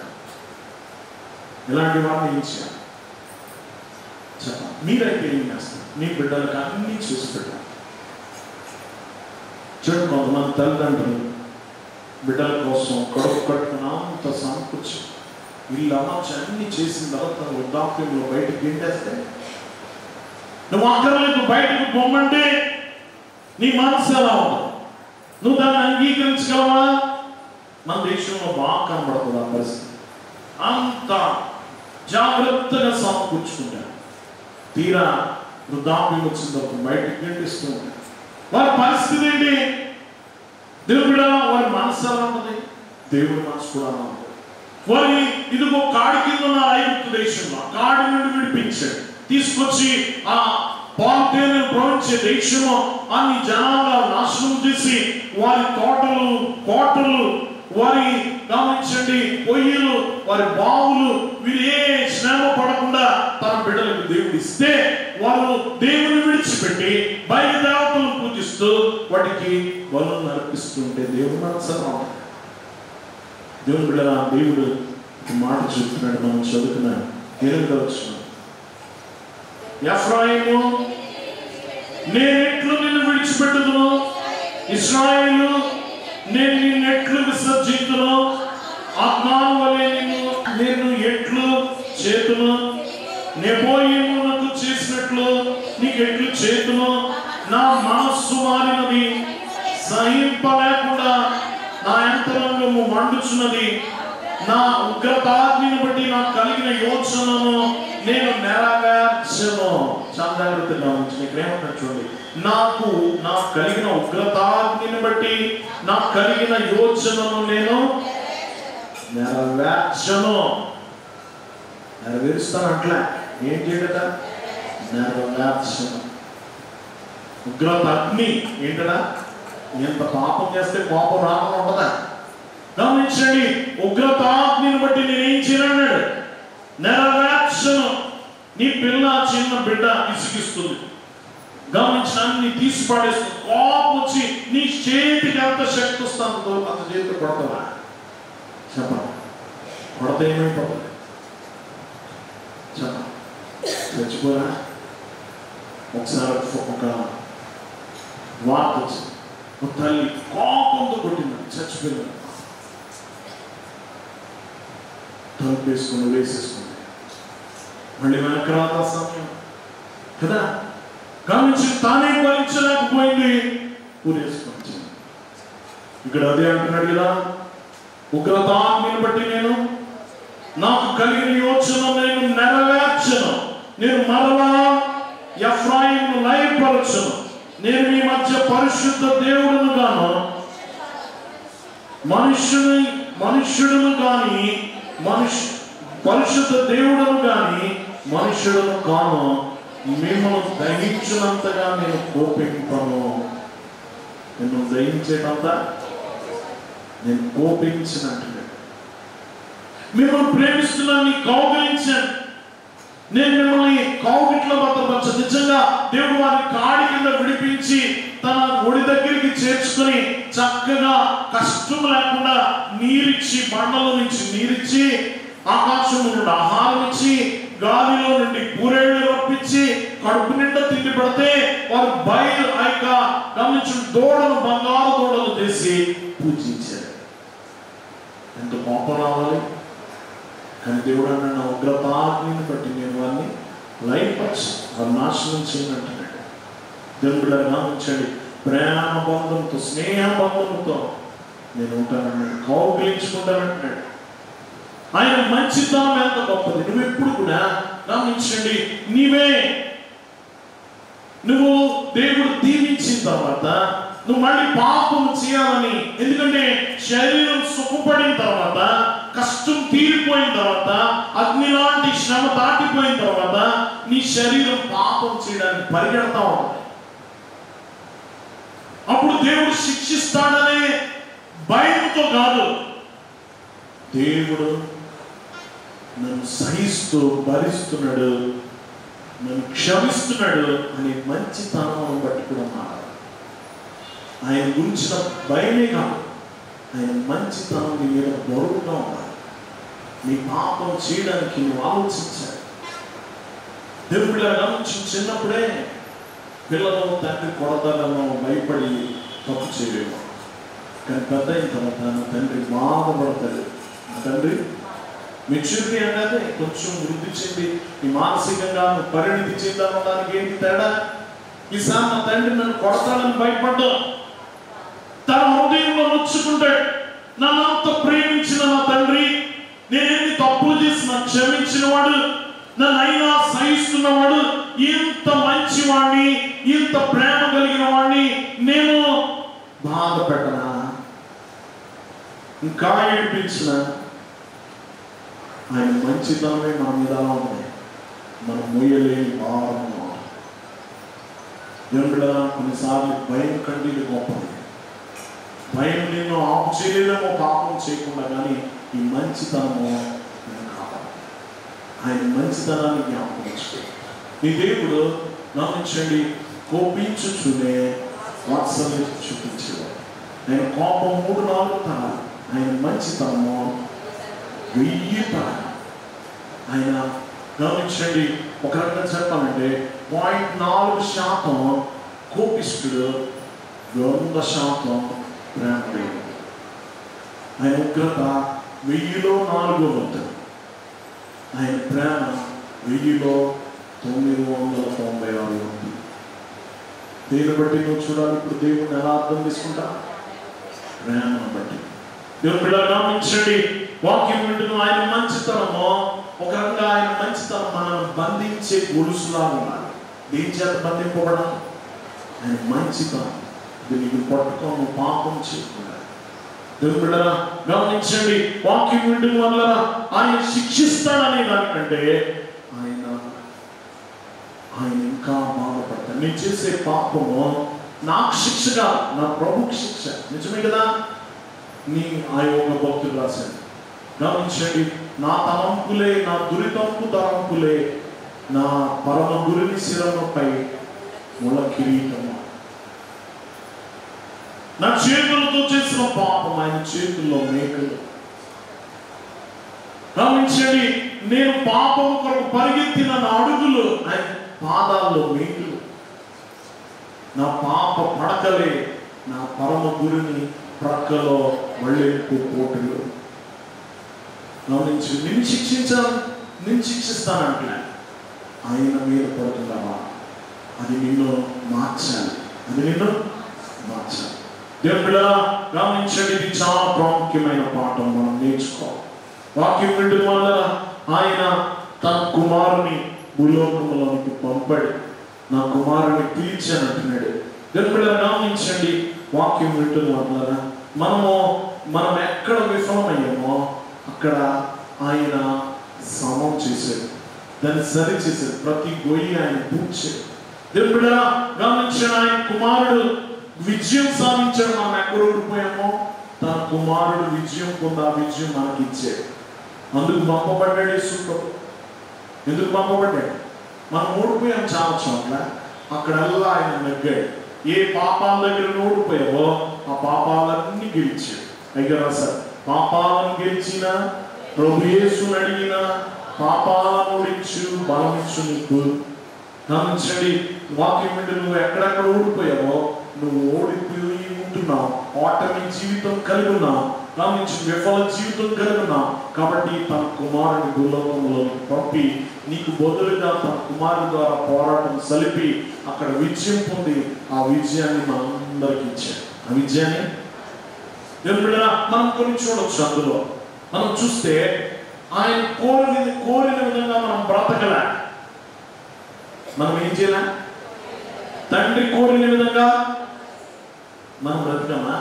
[SPEAKER 2] ఇలాంటి వాడిని ఏం చేయాలి చెప్పండి. మీరైతే ఏం చేస్తారు? మీ బిడ్డలకు అన్నీ చూసి పెట్టాలి. చూడండి, కొంతమంది తల్లిదండ్రులు బిడ్డల కోసం కడుపు కట్టుకుని అంత సమకూర్చి వీళ్ళు అమర్చి అన్ని చేసిన తర్వాత వృద్ధాప్యంలో బయటకు గెంటేస్తే, నువ్వు అక్కర్లేదు బయటకు పొమ్మంటే నీ మనసు ఎలా ఉంటుంది? నువ్వు దాన్ని అంగీకరించగలవా? మన దేశంలో బాగా కనబడుతుంది ఆ పరిస్థితి. అంత జాగ్రత్తగా సమకూర్చుకుంటారు. తీరా వృద్ధాప్యం వచ్చిన తర్వాత బయటకు గెంటిస్తూ ఉంటారు. వారి పరిస్థితి ఏంటి? దేవుడు వారి మనసు ఎలా ఉంటుంది? దేవుడి మనసు కూడా అలా ఉంటుంది. వారి ఇదిగో కాడి కింద ఉన్న ఐగుప్తు దేశంలో కాడి నుండి విడిపించాడు, తీసుకొచ్చి ఆ పాలు తేనెలు ప్రవహించే దేశము ఆ అన్ని జనాంగాలు నాశనం చేసి వారి తోటలు, కోటలు, వారి గమనించండి పొయ్యిలు, వారి బావులు, వీరు ఏ శ్రమ పడకుండా తన బిడ్డలకు దేవుడు ఇస్తే వారు దేవుని విడిచిపెట్టి బయట దేవతలను పూజిస్తూ వాటికి బలులను అర్పిస్తుంటే దేవుడు నచ్చడం. దేవుని బిడ్డల దేవుడు మాట చెప్తున్నాడు. మనం చదువుకున్నాం 8వ వచనం, ఎఫ్రాయిము నేనెట్లు నిన్ను విడిచిపెట్టుదును, ఇశ్రాయేలు నేను నిన్నెట్లు విసర్జించును, ఆత్మాను వలె నేను ఎట్లు చేతును, నెపోయిమునకు చేసినట్లు నీకెట్లు చేతును, నా మనస్సు మారినది, సహింపలేకుండా నా అంతరంగము మండుచున్నది, నా ఉగ్రతాగ్నిని బట్టి నాకు కలిగిన యోచనను నేను నెరవేర్చను. చాలా జాగ్రత్తగా ఉంచి ఇక్కడేమంటారు చూడండి, నాకు కలిగిన ఉగ్రతాగ్నిని బట్టి నాకు కలిగిన యోచనను నేను నెరవేర్చను. నెరవేరుస్తాను అట్లా ఏం చేయట, నెరవేర్చను. ఉగ్రతాగ్ని ఏంటడా, ఎంత పాపం చేస్తే కోపం రాకుండా ఉంటుందా? గమనించండి, ఉగ్రతాగ్నిని బట్టి నేనేం చేయనన్నాడు, నెరవేర్చను. నీ పిల్ల చిన్న బిడ్డ ఇసుకిస్తుంది, గమనించడాన్ని తీసి పడేస్తుంది, కోపం వచ్చి నీ చేతికి ఎంత శక్తి వస్తుందో అంత చేతికి కొడతావా? చెప్పండి, కొడత ఏమైపోతుంది? చెప్పండి, చచ్చిపోరా? ఒకసారి ఒక వార్త వచ్చింది, ఒక తల్లి కోపంతో కొట్టింది, చచ్చిపోయింది, తలుపు వేసుకుని వేసేసుకుంది. మళ్ళీ వెనక్కి రాదా సమయం కదా, గమనించి తానే భరించలేకపోయింది, ఊరేసుకొని. ఇక్కడ అదే అంటున్నాడు కదా, ఉగ్రతాగ్నిని బట్టి నేను నాకు కలిగిన యోచన నేను నెరవేర్చను, నేను మరలా ఎఫ్రాయిమును లయపరచను, నేను మీ మధ్య పరిశుద్ధ దేవుడును గాను మనుష్యుడును గాని పరిశుద్ధ దేవుడును గాని మనుష్యుడును కాను, మిమ్మల్ని దహించినంతగా నేను కోపింపను. నిన్ను దహించేటంత నేను కోపించినట్టు, మిమ్మల్ని ప్రేమిస్తున్నాను, కౌగిలించాను, నేను మిమ్మల్ని కౌగిట్లో భద్రపరచ. నిజంగా దేవుడు వారి కాడి కింద విడిపించి తన ఒడి దగ్గరికి చేర్చుకొని చక్కగా కష్టం లేకుండా నీరిచ్చి, బండల నుంచి నీరిచ్చి, ఆకాశం నుండి ఆహారం ఇచ్చి, గాలిలో నుండి పూరేళ్లు రప్పించి, కడుపు నిండా తిండి పెడితే వారు బయలు గమనించిన దూడలు, బంగారు దూడలు చేసి పూజించారు. ఎంత కోపం రావాలి? కానీ దేవుడు అన్న ఉగ్రతాగ్నిని బట్టి నేను వారిని లయపరిచి వారు నాశనం చేయనంటున్నాడు. దేవుడు గమనించండి, ప్రేమ బంధంతో, స్నేహ బంధంతో నేను ఉంటానన్నాడు, కౌగిలించుకుంటానంటున్నాడు. ఆయన మంచితనం ఎంత గొప్పది. నువ్వు ఎప్పుడు కూడా గమనించండి, నువ్వు దేవుడు దీవించిన తర్వాత నువ్వు మళ్ళీ పాపం చేయాలని, ఎందుకంటే శరీరం సుఖపడిన తర్వాత, కష్టం తీరిపోయిన తర్వాత, అగ్ని లాంటి శ్రమ దాటిపోయిన తర్వాత నీ శరీరం పాపం చేయడానికి పరిగెడతా ఉంటుంది. అప్పుడు దేవుడు శిక్షిస్తాడనే భయంతో కాదు, దేవుడు నన్ను సహిస్తూ భరిస్తున్నాడు, నన్ను క్షమిస్తున్నాడు అనే మంచితనం బట్టి కూడా మాట్లాడు. ఆయన గురించిన భయమే కాదు, ఆయన మంచితనం నీ మీద బరువుగా ఉండాలి. నీ పాపం చేయడానికి నువ్వు ఆలోచించాలి. దేవుడు గమనించి చిన్నప్పుడే పిల్లలు తండ్రి కొడతాడేమో భయపడి తప్పు చేయలేము, కానీ పెద్ద అయిన తర్వాత నా తండ్రి బాధపడతాడు. నా తండ్రి మెచ్యూరిటీ అనేది కొంచెం వృద్ధి చెంది ఈ మానసికంగా పరిణితి చెందామనడానికి ఏంటి తేడా? ఈసారి నా తండ్రి నన్ను కొడతాడని భయపడ్డా, తన హృదయంలో నొచ్చుకుంటాడు. నన్ను అంత ప్రేమించిన నా తండ్రి, నేనెన్ని తప్పులు చేసి నాకు క్షమించిన వాడు, నన్ను అయినా సహిస్తున్నవాడు, ఇంత మంచివాడిని, ఇంత ప్రేమ కలిగిన వాడిని నేను బాధ పెట్టనా, ఇంకా ఏడిపించిన? ఆయన మంచితనమే మన మీద ఉంది, మనం మొయ్యలేని భారము. దేవుడు కొన్నిసార్లు భయం కంటే గొప్పది. భయం నిన్ను ఆపు చేయలేమో పాపం చేయకుండా, కానీ ఈ మంచితనము నేను కావాలి. ఆయన మంచితనాన్ని జ్ఞాపకం చేసుకో. నీ దేవుడు గమనించండి, కోపించుచునే వాత్సల్యం చూపించేవాడు. ఆయన కోపం 3-4 తరాలు, ఆయన మంచితనము 1000 తరాలు. ఆయన గమనించండి, ఒక రకంగా చెప్పాలంటే 0.4% కోపిస్తుడు, 100% ప్రేమ. ఆయన ఉగ్రత 1000లో 4 వంతు, ఆయన ప్రేమ 1000లో 996 వంతు. దేని బట్టి నువ్వు చూడాలి? ఇప్పుడు దేవుడిని ఎలా అర్థం తీసుకుంటా? ప్రేమను బట్టి. దేవుడు బిడ్డలు గమనించండి, వాక్యం వింటున్న ఆయన మంచితనము ఒక రకంగా, ఆయన మంచితనం మనల్ని బంధించే గొలుసులా ఉండాలి. దేని చేత బంధింపబడాలి? ఆయన మంచితనం. ఇది నీకు పట్టుకొని నువ్వు పాపం చేయకుండా. దేవుడు బిడ్డలా గమనించండి, వాక్యం వింటున్న వల్ల ఆయన శిక్షిస్తాడనే దానికంటే ఆయన ఇంకా బాధపడతాడు. నేను చేసే పాపము నాకు శిక్షగా, నా ప్రభుకి శిక్ష. నిజమే కదా? నీ ఆ యోగ భక్తులు రాశాడు. గమనించండి, నా తలంపులే, నా దురితంపు తలంపులే నా పరమ గురిని శిరముపై ముళ్ళ కిరీటము. నా చేతులతో చేసిన పాపం ఆయన చేతుల్లో మేకలు. గమనించండి, నేను పాపము కొరకు పరిగెత్తిన నా అడుగులు ఆయన పాదాల్లో మేకులు. నా పాప పడకలే నా పరమ గురిని ప్రక్కలో మళ్ళెంపు పోటులు. గమనించి, నిన్ను శిక్షించాను, నిన్ను శిక్షిస్తానంటే ఆయన మీద పడుతున్నావా? అది నిన్ను మార్చాలి, అది నిన్ను మార్చాలి. దేవుడు గమనించండి, ఇది చాలా ప్రాముఖ్యమైన పాఠం, మనం నేర్చుకోవాలి. వాక్యం వింటున్న వల్ల ఆయన తన కుమారుని భూలోకములోనికి పంపాడు. నా కుమారుని పిలిచాను అంటున్నాడు. దేవుడు గమనించండి, వాక్యం వింటున్న వల్ల మనం ఎక్కడ విఫలమయ్యామో అక్కడ ఆయన సమం చేశాడు, దాన్ని సరి చేశాడు. ప్రతి గొయ్యి ఆయన పూడ్చాడు. దేవుడు గమనించాడు, ఆయన కుమారుడు విజయం సాధించాడు. మనం ఎక్కడ ఓడిపోయామో తన కుమారుడు విజయం పొంది ఆ విజయం మనకి ఇచ్చాడు. అందుకు పంపబడ్డాడు యేసు. ఎందుకు పంపబడ్డాడు? మనం ఓడిపోయాం చాలా చోట్ల, అక్కడల్లా ఆయన నెగ్గాడు. ఏ పాపాల దగ్గర ఓడిపోయావో ఆ పాపాలన్నీ గెలిచాడు. అయితే సార్, పాపాలను గెలిచిన ప్రభు యేసుని అడిగిన పాపాలను ఓడించు, బలమిచ్చు నీకు. గమనించండి, వాక్యం ఏంటి? నువ్వు ఎక్కడెక్కడ ఓడిపోయావో, నువ్వు ఓడిపోయి ఉంటున్నావు, ఓటమి జీవితం కలిగి ఉన్నావు, గమనించి విఫల జీవితం కలిగి ఉన్నావు. కాబట్టి తన కుమారుని భూలోకంలో పంపి నీకు బదులుగా తన కుమారుని ద్వారా పోరాటం సలిపి అక్కడ విజయం పొంది ఆ విజయాన్ని మనందరికి ఇచ్చాడు. ఆ విజయాన్ని మనం కొన్ని చూడొచ్చు. అందులో మనం చూస్తే ఆయన కోరిన విధంగా మనం బ్రతకలే. మనం ఏం చేయలే? తండ్రి కోరిన విధంగా మనం బ్రతకమా?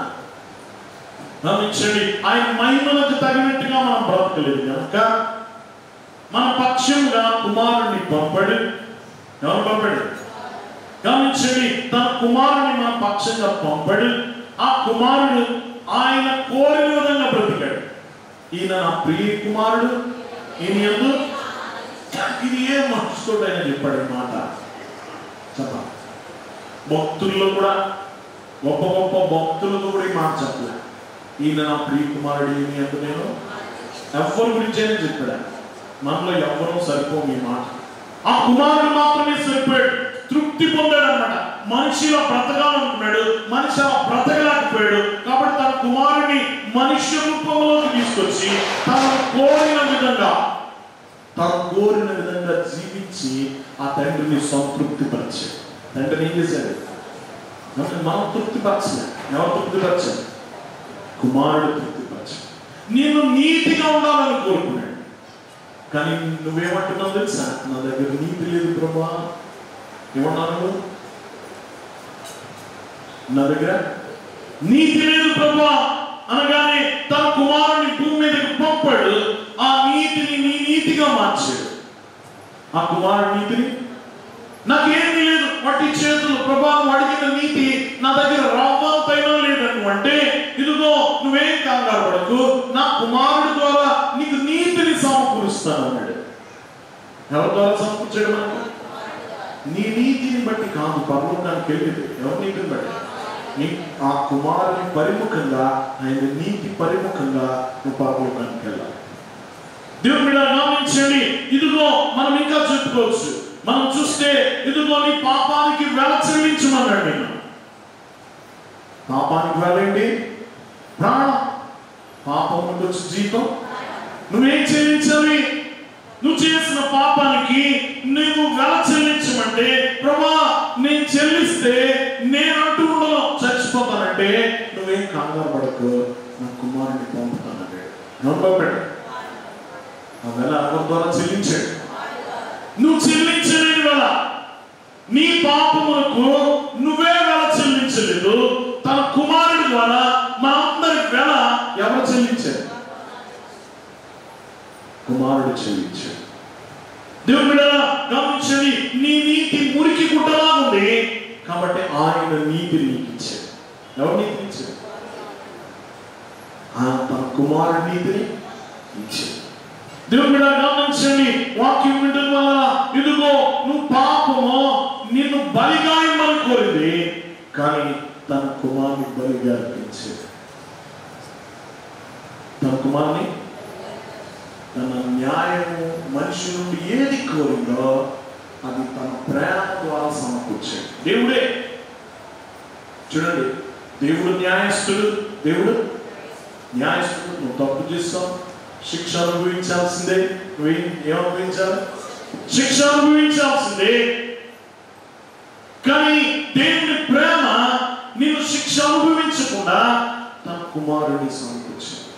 [SPEAKER 2] గమనించండి, ఆయన మహిమలకు తగినట్టుగా మనం బ్రతకలేదు కనుక మన పక్షంగా కుమారుణ్ణి పంపాడు. ఎవరు పంపాడు? గమనించండి, తన కుమారుని మన పక్షంగా పంపాడు. ఆ కుమారుడు ఆయన కోరిన విధంగా బ్రతికాడు. ఈయన నా ప్రియ కుమారుడు, ఈయన యందు. ఇది ఏ మనుషుడు ఆయన చెప్పాడు మాట చెప్ప. భక్తుల్లో కూడా గొప్ప గొప్ప భక్తులతో కూడా ఈ మాట చెప్పలే. ఈయన నా ప్రియ కుమారుడు, ఈయన యందు నేను. ఎవరి గురించైనా చెప్పాడు. మనలో ఎవరూ సరిపోం ఈ మాట. ఆ కుమారుడు మాత్రమే సరిపోయాడు, తృప్తి పొందాడు అన్నమాట. మనిషిలో బ్రతకాలనుకున్నాడు, మనిషి అలా బ్రతకలేకపోయాడు. కాబట్టి తన కుమారుని మనిషి రూపంలోకి తీసుకొచ్చి తను కోరిన విధంగా జీవించి ఆ తండ్రిని సంతృప్తి పరిచాడు. తండ్రిని ఏం చేశాడు? మనం తృప్తిపరచలే. ఎవరు తృప్తిపరచాడు? కుమారుడు తృప్తిపరచాడు. నేను నీతిగా ఉండాలని కోరుకున్నాడు. కానీ నువ్వేమంటున్నావు తెలుసా? నా దగ్గర నీతి లేదు ప్రభా. ఏమన్నాను? నా దగ్గర నీతి లేదు ప్రభా అనగానే తన కుమారుని భూమి మీదకి పంపాడు. ఆ నీతిని నీ నీతిగా మార్చాడు. ఆ కుమారుడి నీతిని నాకేమీ లేదు, వట్టి చేతులు, ప్రభా అడిగిన నీతి నా దగ్గర రవ్వంతైనా లేదను అంటే, ఇదిగో నువ్వేం కంగారు పడకు, నా కుమారుడు ద్వారా నీకు నీతిని సమకూరుస్తాను అన్నాడు. ఎవరి ద్వారా సమకూర్చాడు మనకు? నీ నీతిని బట్టి కాదు పరలోకానికి వెళ్ళేది. ఎవరి నీతిని బట్టి? నీ ఆ కుమారుని పరిముఖంగా, ఆయన నీతి పరిముఖంగా నువ్వు పరలోకానికి వెళ్ళాలి. దేవుని మీద గమనించండి. ఇదిగో మనం ఇంకా చెప్పుకోవచ్చు. మనం చూస్తే ఇదిగో నీ పాపానికి వెల చెల్లించమన్నాడు. నేను పాపానికి వెళ్ళండి ప్రాణం, పాపం నుండి వచ్చి జీవితం. నువ్వేం చెల్లించాలి? నువ్వు చేసిన పాపానికి నువ్వు వెల చెల్లించమంటే, ప్రభా నేను చెల్లిస్తే నేను అంటూ ఉండను, చచ్చిపోతానంటే నువ్వేం కంగారు పడకు, నా కుమారుని పంపుతానంటే నమ్మబడి ఆ వెల ఎవరి ద్వారా చెల్లించాడు? నువ్వు చెల్లించలేని వెల, నీ పాపములకు నువ్వే వెల చెల్లించలేదు, తన కుమారుడి ద్వారా మనందరి వెల ఎవరు చెల్లించారు? కుమారుడు చెల్లించాడు. దేవుని బిడ్డలారా గమనించండి. నీ నీతి మురికి గుట్టలా ఉంది కాబట్టి ఆయన నీతి నీకు ఇచ్చాడు. ఎవరు నీతి ఇచ్చాడు? ఆయన తన కుమారుడి నీతిని ఇచ్చాడు. దేవుని బిడ్డ గమనించండి. వాక్యం వినడం వల్ల ఇదిగో నువ్వు పాపము నిన్ను బలిగా ఇవ్వమని కోరింది, కానీ తన కుమారుని బలిగా అర్పించాడు. తన కుమారుని తన న్యాయము మనిషి నుండి ఏది కోరిందో అది తన ప్రేమ ద్వారా సమకూర్చాడు. దేవుడే చూడండి, దేవుడు న్యాయస్థుడు. దేవుడు న్యాయస్థుడు. నువ్వు తప్పు చేస్తావు, శిక్ష అనుభవించాల్సిందే. ఏమనుభవించాలి? శిక్ష అనుభవించాల్సిందే. కానీ దేవుని ప్రేమ నేను శిక్ష అనుభవించకుండా తన కుమారుని సమకూర్చాడు.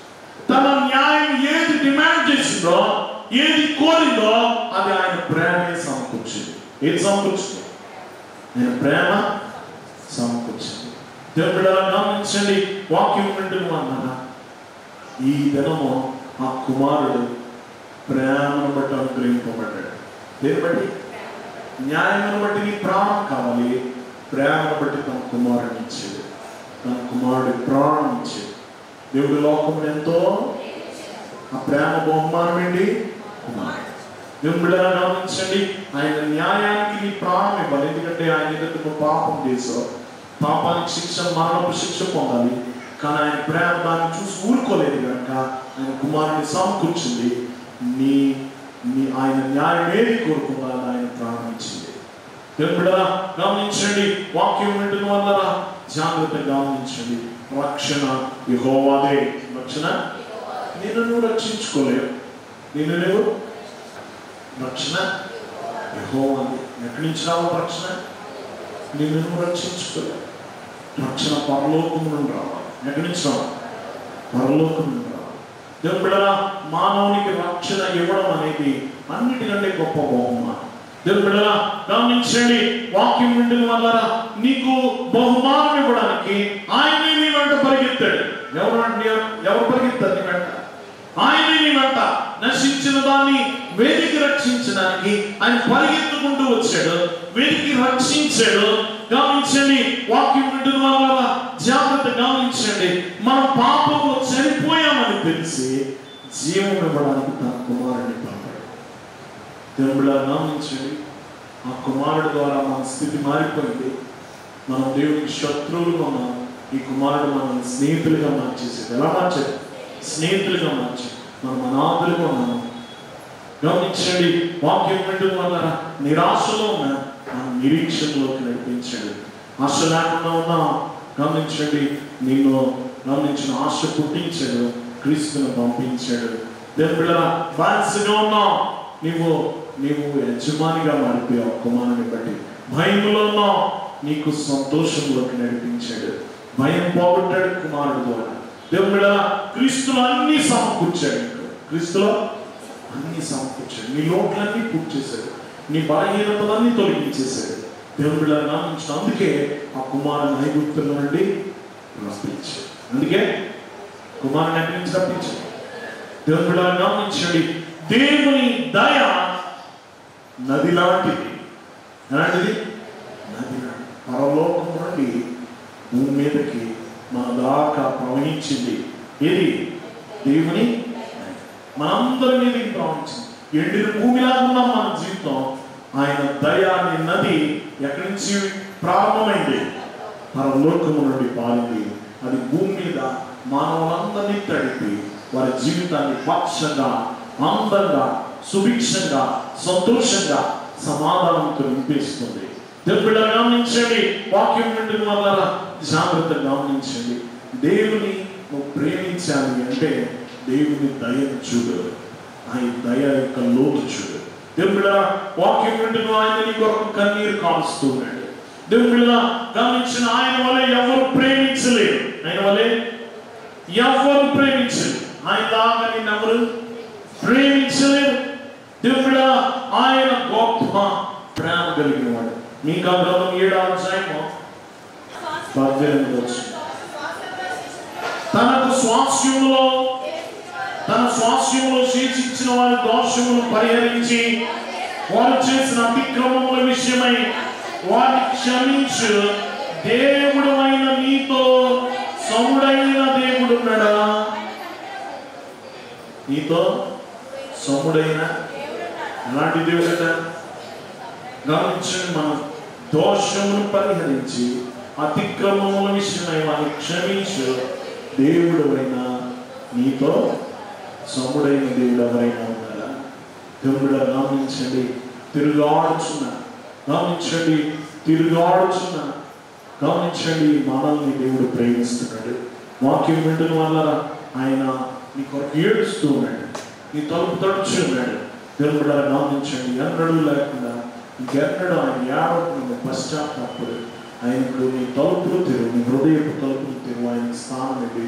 [SPEAKER 2] తన న్యాయం ఏది డిమాండ్ చేసిందో, ఏది కోరిందో అది ఆయన ప్రేమే సమకూర్చింది. ఏది సమకూర్చింది? ఆయన ప్రేమ సమకూర్చింది. దేవుని బిడ్డలారా గమనించండి. వాక్యం వింటున్నాను. ఈ దినము ఆ కుమారుడు ప్రేమను బట్టి అనుగ్రహింపబడ్డాడు. దేని బట్టి? న్యాయమును బట్టి నీ ప్రాణం కావాలి, ప్రేమను బట్టి తన కుమారుని ఇచ్చాడు. తన కుమారుడి ప్రాణం ఇచ్చాడు. దేవుడి లోకం ఎంతో ఆ ప్రేమ బహుమానం ఏంటి? కుమారుడు. దేవుని బిడ్డలారా గమనించండి. ఆయన న్యాయానికి నీ ప్రాణం ఇవ్వాలి. ఎందుకంటే ఆయన ఎదుట పాపం చేసావు, పాపానికి శిక్ష, మరణపు శిక్ష పొందాలి. కానీ ఆయన ప్రేమ దాన్ని చూసి ఊరుకోలేదు కనుక ఆయన కుమారుని సమకూర్చింది. ఆయన న్యాయం ఏది కోరుకుందా ఆయన ప్రాణం ఇచ్చింది. దేవుని బిడ్డలారా గమనించండి. వాక్యం వింటున్న వల్ల జాగ్రత్తగా గమనించండి. రక్షణ యెహోవాదే. రక్షణ నేను నువ్వు రక్షించుకోలేవు. నువ్వు రక్షణ యెహోవాదే. ఎక్కడి నుంచి రావాలి రక్షణ? నువ్వు రక్షించుకోలేవు. రక్షణ పరలోకం నుండి రావాలి. ఎక్కడి నుంచి రావాలి? పరలోకం నుండి రావాలి. దేవుని బిడ్డలారా మానవునికి రక్షణ ఇవ్వడం అనేది అన్నిటికంటే గొప్ప బహుమానం. దేవుని బిడ్డలారా గమనించండి. వాక్యం వింటున్న వల్ల నీకు బహుమానం ఇవ్వడానికి ఆయనే నీ వెంట పరిగెత్తాడు. ఎవరు పరిగెత్తారు నీ వెంట? ఆయనే నీ వెంట. నశించిన దాన్ని వేదికి రక్షించడానికి ఆయన పరిగెత్తుకుంటూ వచ్చాడు, వేదికి రక్షించాడు. గమనించండి. వాక్యం వింటున్న వల్ల జాగ్రత్త గమనించండి. మన పాపంలో చనిపోయామని తెలిసి జీవం ఇవ్వడానికి తన కుమారుడిని పంపాడు. దేవుని బిడ్డలారా గమనించండి. ఆ కుమారుడు ద్వారా మన స్థితి మారిపోయింది. మనం దేవునికి శత్రువులుగా ఉన్నాం. ఈ కుమారుడు మనల్ని స్నేహితులుగా మార్చేసాడు. ఎలా మార్చాడు? స్నేహితులుగా మార్చాడు. మనం అనాథులుగా ఉన్నాము. గమనించండి. వాక్యం వింటున్న వల్ల నిరాశలో ఉన్న మన నిరీక్షణలోకి నడిపించాడు. ఆశ లేకుండా ఉన్నా గమనించండి. నిన్ను గమనించిన ఆశ పుట్టించాడు, క్రీస్తును పంపించాడు. దేవుని బిడ్డలారా బానిసగా ఉన్నావు, నీవు యజమానిగా మారిపోయావు. కుమారుని బట్టి భయంలో ఉన్నావు, నీకు సంతోషంలోకి నడిపించాడు. భయం పోగొట్టాడు కుమారుడు ద్వారా. దేవుని బిడ్డలారా క్రీస్తులో అన్ని సమకూర్చాడు. క్రీస్తులో అన్ని సమకూర్చాడు. నీ లోట్లన్నీ పూర్తి చేశాడు. నీ బలహీనతలన్నీ తొలగించేశాడు. దేవుని బిడ్డలారా గమనించిన అందుకే ఆ కుమారుని ఐగుప్తుల నుండి రప్పించాడు. అందుకే కుమారుని ఎక్కడి నుంచి రప్పించాడు? దేవుని బిడ్డలారా గమనించండి. దేవుని దయ నది లాంటిది. ఎలాంటిది? నది పరలోకం నుండి భూమి మీదకి మన దాకా ప్రవహించింది. ఇది దేవుని మనందరి మీదకి ప్రవహించింది. ఎండిన భూమిలాగా ఉన్నాం మన జీవితం. ఆయన దయ అనే నది ఎక్కడి నుంచి ప్రారంభమైంది? పరలోకము నుండి పారింది. అది భూమి మీద మానవులందరినీ తడిపి వారి జీవితాన్ని పక్షంగా, అందంగా, సుభిక్షంగా, సంతోషంగా, సమాధానంతో నింపేస్తుంది. దేవుడు గమనించండి, వాక్యం వింటున్న వల్ల జాగ్రత్తగా గమనించండి. దేవుని నువ్వు ప్రేమించాలి అంటే దేవుని దయను చూడు, ఆయన దయ యొక్క లోతు చూడు. దేవుడు వాక్యం వింటున్న ఆయన నీ కొరకు కన్నీరు కాలుస్తున్నాడు. దేవుడు గమనించిన ఆయన వల్ల ఎవరు ప్రేమించలేరు. ఆయన వల్లే ఎవరు ప్రేమించలేరు. ఆయన దాకా నిన్నెవరు ప్రేమించలేరు. దేవుడు ఆయన గొప్ప ప్రేమ కలిగిన వాడు. మీకు ఆ గ్రంథం 7వ అధ్యాయము 18వ వచనం. తన స్వాస్యములో శేషించిన వారి దోషములు పరిహరించి వారు చేసిన అతిక్రమముల విషయమై వారిని క్షమించు దేవుడు అయిన నీతో సముడైన దేవుడు ఉన్నాడా? నీతో సముడైన ఎలాంటి దేవుడట? గమనించండి, మనం దోషమును పరిహరించి అతిక్రమముల విషయమై వారిని క్షమించు దేవుడు అయినా నీతో సముడైన దేవుడు ఎవరైనా ఉన్నారా? దేవుడు గమనించండి, తిరుగాడుచున్నా. గమనించండి, తిరుగాడుచున్నా. గమనించండి, మనల్ని దేవుడు ప్రేమిస్తున్నాడు. వాక్యం వింటున్న వల్ల ఆయన నీ కొరకు ఏడుస్తూ ఉన్నాడు, నీ తలుపు తడుచు ఉన్నాడు. దేవుడు గమనించండి, ఎన్నడూ లేకుండా ఇంకెన్నడూ ఆయన ఏడవకుండా పశ్చాత్తాపడు. ఆయనకు నీ తలుపులు తెరువు, నీ హృదయపు తలుపులు తెరువు. ఆయన స్థానం ఇది.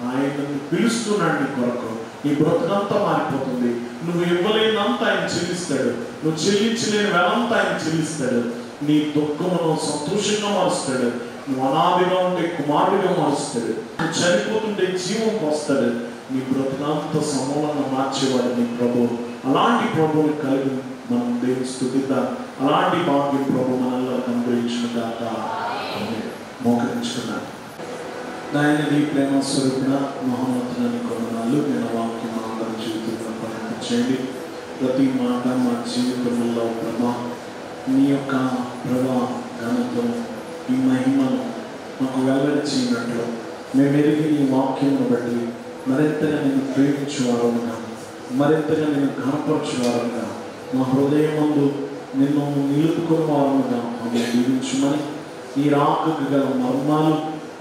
[SPEAKER 2] ఆయన పిలుస్తున్నాడు నీ కొరకు. నీ బ్రతుకంతా మారిపోతుంది. నువ్వు ఇవ్వలేనంత ఆయన చెల్లిస్తాడు. నువ్వు చెల్లించలేని వెలంతా ఆయన చెల్లిస్తాడు. నీ దుఃఖమును సంతోషంగా మారుస్తాడు. నువ్వు అనాదిగా ఉండే కుమారుడిగా మారుస్తాడు. నువ్వు చనిపోతుంటే జీవం పోస్తాడు. నీ బ్రతుకంతా సమూలంగా మార్చేవాడు నీ ప్రభు. అలాంటి ప్రభువుని కలిగి మనం దేవుని స్తుతిద్దాం. అలాంటి భాగ్యం ప్రభు మనల్ని అనుగ్రహించిన గాక. మోకరించుకున్నాను. నాయన నీ ప్రేమ స్వరూపిన మహోన్నతులని కొందనాలు. నేను వాక్యం అందరి జీవితంలో ప్రకటించండి. ప్రతి మాట మా జీవితంలో ప్రభా నీ యొక్క ప్రభా ఘనతను, ఈ మహిమను మాకు వెల్లడి చేయనట్లు మేము ఎరిగి నీ వాక్యం బట్టి మరింతగా నేను ప్రేమించేవారుగా, మరింతగా నేను ఘనపరచేవారుగా, మా హృదయమందు నిన్ను నిలుపుకున్న వారుగా మమ్మల్ని దీవించమని, నీ రాకకు గల మర్మాలు,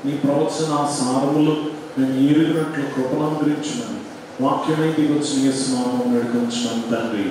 [SPEAKER 2] నీ ప్రవచన సారములు మేము ఎరిగినట్లు కృపను అనుగ్రహించమని వాక్యమై దిగొచ్చిన యేసు నామమున వేడుకొంచున్నాము తండ్రి.